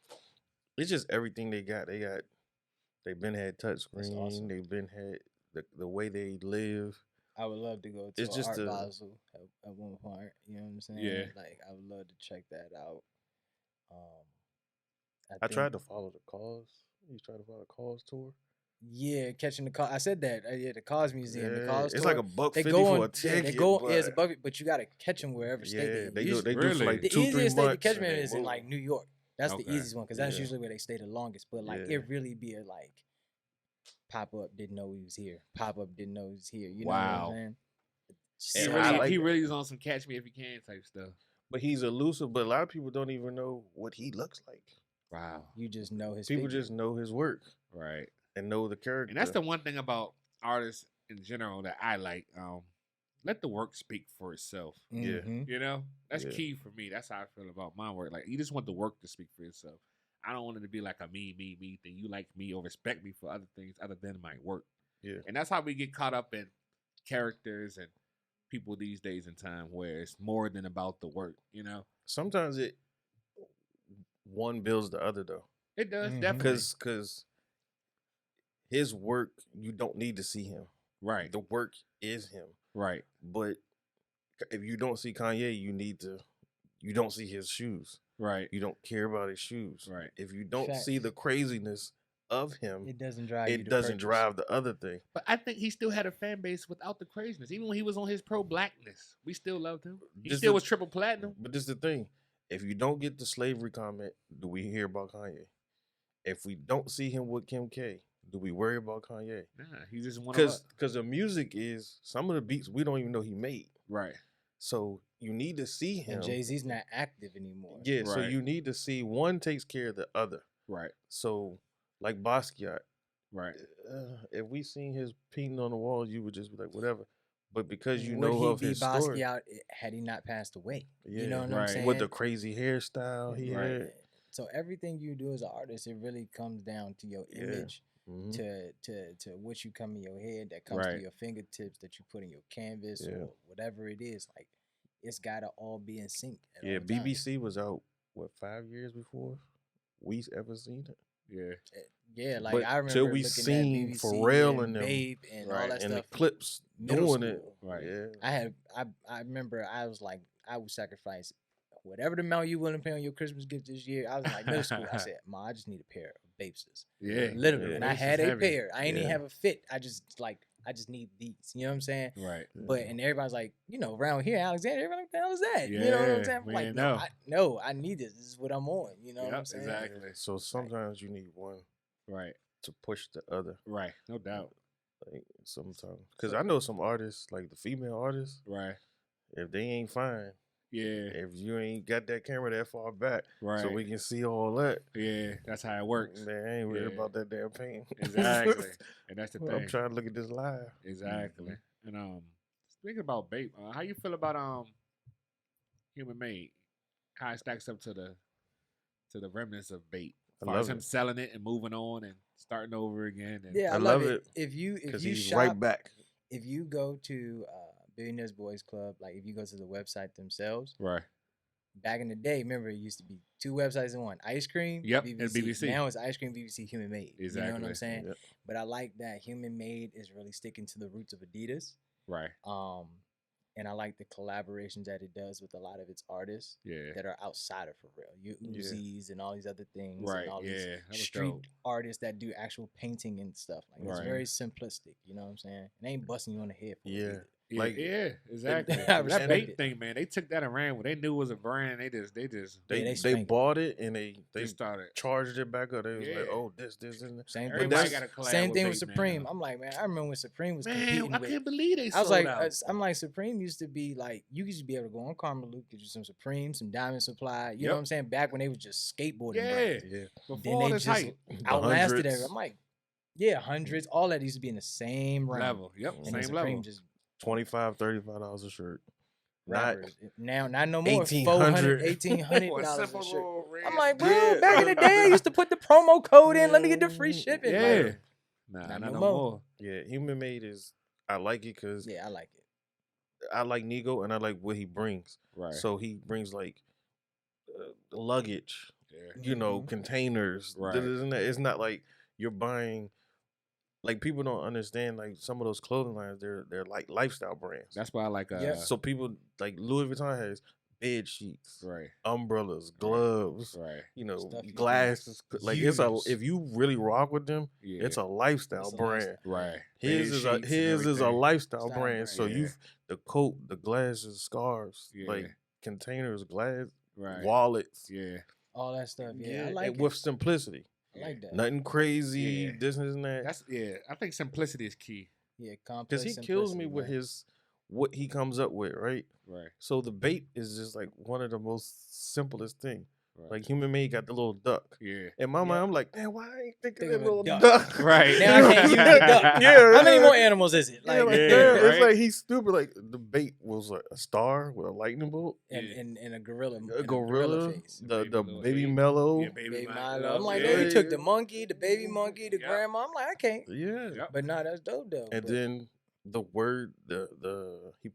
just everything they got. They've been had touchscreen. awesome. They've been had the way they live. I would love to go to It's just Art a- Basel at one point. You know what I'm saying? Yeah. Like I would love to check that out. I tried to follow the cause. You tried to follow the cause tour. Yeah, catching the cause. I said that. Yeah, the Cause Museum. The Yeah, cause it's tour. like $150 They for go on. a ticket. They go. but Yeah, it's above it, but you gotta catch them wherever state yeah, they. they do. They do Really? for like The 2-3 months. easiest state to catch and them they is in move. like New York. That's Okay. the easiest one because that's Yeah. usually where they stay the longest. But like Yeah. it really be a like pop up didn't know he was here. Pop up didn't know he was here. You know Wow. what I'm He saying? Yeah, I really, like he that. really is on some catch me if you can type stuff. But he's elusive. But a lot of people don't even know what he looks like. Wow. You just know his. People figure. just know his work Right. and know the character. And that's the one thing about artists in general that I like. Let the work speak for itself. Yeah. Mhm. You know, that's Yeah. key for me. That's how I feel about my work. Like, you just want the work to speak for itself. I don't want it to be like a me thing. You like me or respect me for other things other than my work. Yeah. And that's how we get caught up in characters and people these days in time where it's more than about the work, you know? Sometimes one builds the other though. It does, Mhm. definitely. Because his work, you don't need to see him. Right, The work is him. right. But if you don't see Kanye, you don't see his shoes. Right, You don't care about his shoes. right. If you don't Facts. see the craziness of him, It doesn't drive. you it to doesn't purchase. drive the other thing. But I think he still had a fan base without the craziness. Even when he was on his pro-blackness, we still loved him. He This still is- was triple platinum. But this is the thing. If you don't get the slavery comment, do we hear about Kanye? If we don't see him with Kim K, do we worry about Kanye? Nah, he just one of us. Because the music is some of the beats we don't even know he made. Right, So you need to see him. And Jay Z's not active anymore. Yeah, so Right. you need to see one takes care of the other. right. So like Basquiat, Right. If we seen his painting on the wall, you would just be like, whatever. But because you Would know he of be his Bosky story, out had he not passed away? yeah, You know what I'm right. saying? with the crazy hairstyle he Right. had, So everything you do as an artist, it really comes down to your image, to what you come in your head, that comes to Right. your fingertips, that you put in your canvas Yeah. or whatever it is. Like it's gotta all be in sync. At yeah. all times. BBC was out what 5 years before we ever seen it. Yeah. Yeah, like But I remember till we looking seen at BBC Pharrell and and them, Babe and all right, that and the stuff. clips middle doing it. school. Right. Yeah. I remember I was like, I would sacrifice whatever the amount you willing to pay on your Christmas gift this year. I was in like middle school. I said, Ma, I just need a pair of Babeses. Yeah. Literally. Yeah. And I Babeses had a heavy. pair. I ain't even Yeah. have a fit. I just need these. You know what I'm saying? Right. But and everybody's like, you know, around here, Alexandria, everybody like, the hell is that? You know what Yeah, I'm saying? I'm we like, ain't no, know. I need this. This is what I'm on. You know what I'm saying? Exactly. So sometimes you need one Right. to push the other. Right. No doubt. Like sometimes, because I know some artists, like the female artists, Right. if they ain't fine, Yeah. if you ain't got that camera that far back, Right. so we can see all that, Yeah. That's how it works. man, I ain't worried Yeah. about that damn paint. Exactly. And that's the Well, I'm thing. trying to look at this live. Exactly. And speaking about Bape, how you feel about Human Made? How it stacks up to the remnants of Bape? As far as him selling it and moving on and starting over again. And Yeah, I love love it If you he's shop, right back. if you go to Billionaires Boys Club, like if you go to the website themselves, right. back in the day, remember it used to be 2 websites in one: Ice Cream, Yep, and BBC. Now it's Ice Cream, BBC, Human Made. Exactly. You know what I'm saying? Yep. But I like that Human Made is really sticking to the roots of Adidas. Right. And I like the collaborations that it does with a lot of its artists Yeah. that are outside of Pharrell. Your Uzis and all these other things. Right. And all Yeah. these That was street dope. artists that do actual painting and stuff. Like it's Right. very simplistic. You know what I'm saying? It ain't busting you on the head for it Yeah. either. Yeah, Like- yeah, exactly. I that respect Bape it. thing, man. They took that and ran with. They knew it was a brand. They just Yeah, They they spanked it. bought it and they started. charged it back up. They was like, Yeah. oh, this, and that. Same thing. Everybody With, got a collab same thing with Bape now. Supreme. I'm like, man, I remember when Supreme was Man, competing I with. can't believe they I sold was like, out. I'm like, Supreme used to be like, you used to be able to go on Karma Loop, get you some Supreme, some Diamond Supply. You know Yep. what I'm saying? Back when they was just skateboarding Yeah. brands. Yeah. Before Then all they this just hype outlasted hundreds. everything. I'm like, yeah, hundreds. All that used to be in the same realm. level. Yep, And then same Supreme level. just $25, $35 a shirt. Not rappers. Now, not no more. $1,800. $1,800 For a a simple shirt. little red I'm like, bro, Yeah. back in the day, I used to put the promo code in. Let me get the free shipping. Yeah. Like, Nah, Not not no no more. more. Yeah, Human Made is, I like it because yeah, I like it. I like Nigo and I like what he brings. Right. So he brings like luggage, yeah. you know, Mhm. containers. Right. This and that. It's not like you're buying. Like people don't understand. Like some of those clothing lines, they're like lifestyle brands. That's why I like Yeah. So people like Louis Vuitton has bed sheets, right. umbrellas, gloves, Right. you know, Stuff you glasses. Like it's a use. if you really rock with them, Yeah. it's a lifestyle It's a brand. lifestyle. right. His Bed is a sheets and his is a everything. lifestyle Style brand. brand, So yeah. you've the coat, the glasses, scarves, Yeah. like containers, glass, Right. wallets. Yeah. All that stuff. Yeah, I and like it. with simplicity. I like that. Nothing crazy, Yeah. this and that. That's I think simplicity is key. Yeah, complex. Because he kills me simplicity, with man. his what he comes up with, right? Right. So the bait is just like one of the most simplest thing. Right. Like Human Made got the little duck. yeah. In my Yeah. mind, I'm like, man, why I ain't thinking Think of of that a little duck. duck? Right. Now I can't use the duck. Yeah. How many more animals is it? Yeah, Like, like, Yeah, damn, right? it's like he's stupid. Like the bait was like a star with a lightning bolt, and, Yeah. and a gorilla. a and a gorilla, face. the little baby egg. mellow. Yeah, baby, Baby Milo. Milo. I'm like, yeah. no, he took the monkey, the baby monkey, the Yep. grandma. I'm like, I can't. Yeah. Yep. But nah, that's dope though. And But then the word, the he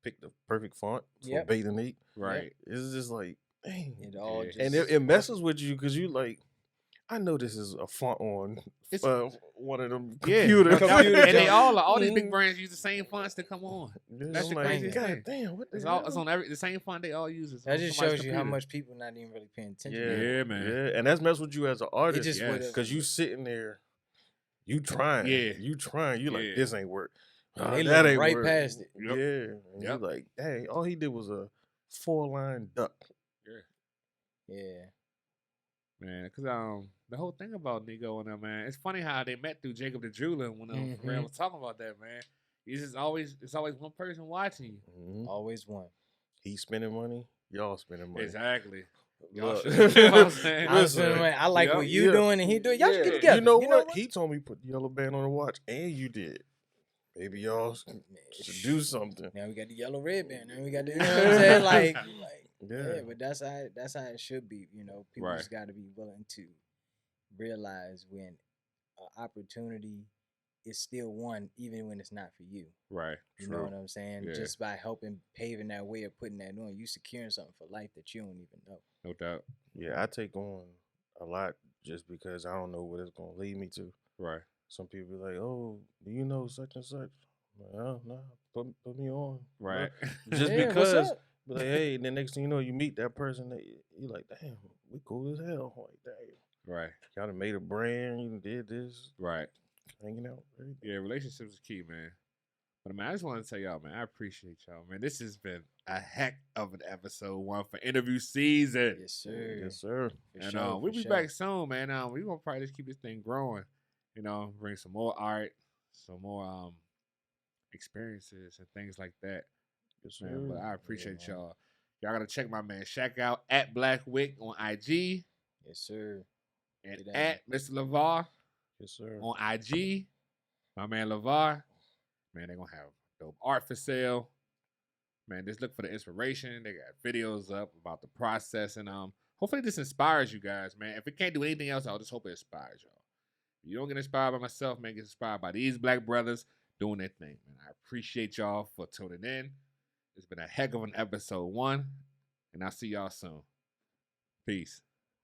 picked the perfect font for Yep. Bait and Eat. Right. It's just like, dang. it all Yeah. just And it messes with you because you like, I know this is a font on It's- one of them Yeah. computers. Computer and they junk. all these big Mhm. brands use the same fonts to come on. That's I'm the like, craziest God thing. damn, what the It's hell? on the same font they all use. It's that on just somebody's shows you how computer. much people not even really paying attention. Yeah, to it. Yeah, man. Yeah, and that's mess with you as an artist. just Yes. would've- Because you sitting there, you trying. Yeah. You trying. You like, Yeah. this ain't work. Yeah, Ah, they that look ain't right work. past it. Yep. Yeah. And Yep. you like, dang, all he did was a 4-line duck. Yeah. Man, because the whole thing about Nigo and them, man, it's funny how they met through Jacob the Jeweler when Mhm. Pharrell was talking about that, man. It's always one person watching you. Mhm. Always one. He spending money, y'all spending money. Exactly. Look, you know what I'm saying? I like what you doing and he doing. Y'all should get together. You know what? He told me put the yellow band on the watch, and you did. Maybe y'all should do something. Now we got the yellow red band. Now we got the, you know what I'm saying? Like yeah, but that's how it should be. You know, people just got to be willing to realize when an opportunity is still won, even when it's not for you. Right. You know what I'm saying? Yeah. Just by helping paving that way or putting that on, you securing something for life that you don't even know. No doubt. Yeah, I take on a lot just because I don't know what it's gonna lead me to. Right. Some people be like, "Oh, do you know such and such?" I'm like, "Oh, no, put me on." Right. Just because. But like, hey, and then next thing you know, you meet that person that you're like, "Damn, we cool as hell." Like, damn. Right. Y'all done made a brand. You did this. Right. Hanging out. Right? Yeah, relationships is key, man. But man, I just want to tell y'all, man, I appreciate y'all, man. This has been a heck of an episode 1 for interview season. Yes, sir. Yes, sir. And we'll be back soon, man. We're gonna probably just keep this thing growing. You know, bring some more art, some more experiences and things like that. Yes, man. But I appreciate y'all. Y'all gotta check my man Shaq out at Blackwick on IG. Yes, sir. And at Mr. Lavar. Yes, sir. On IG. My man Lavar. Man, they're gonna have dope art for sale. Man, just look for the inspiration. They got videos up about the process. And hopefully this inspires you guys, man. If it can't do anything else, I'll just hope it inspires y'all. If you don't get inspired by myself, man, get inspired by these black brothers doing their thing, man. I appreciate y'all for tuning in. It's been a heck of an episode 1. And I'll see y'all soon. Peace.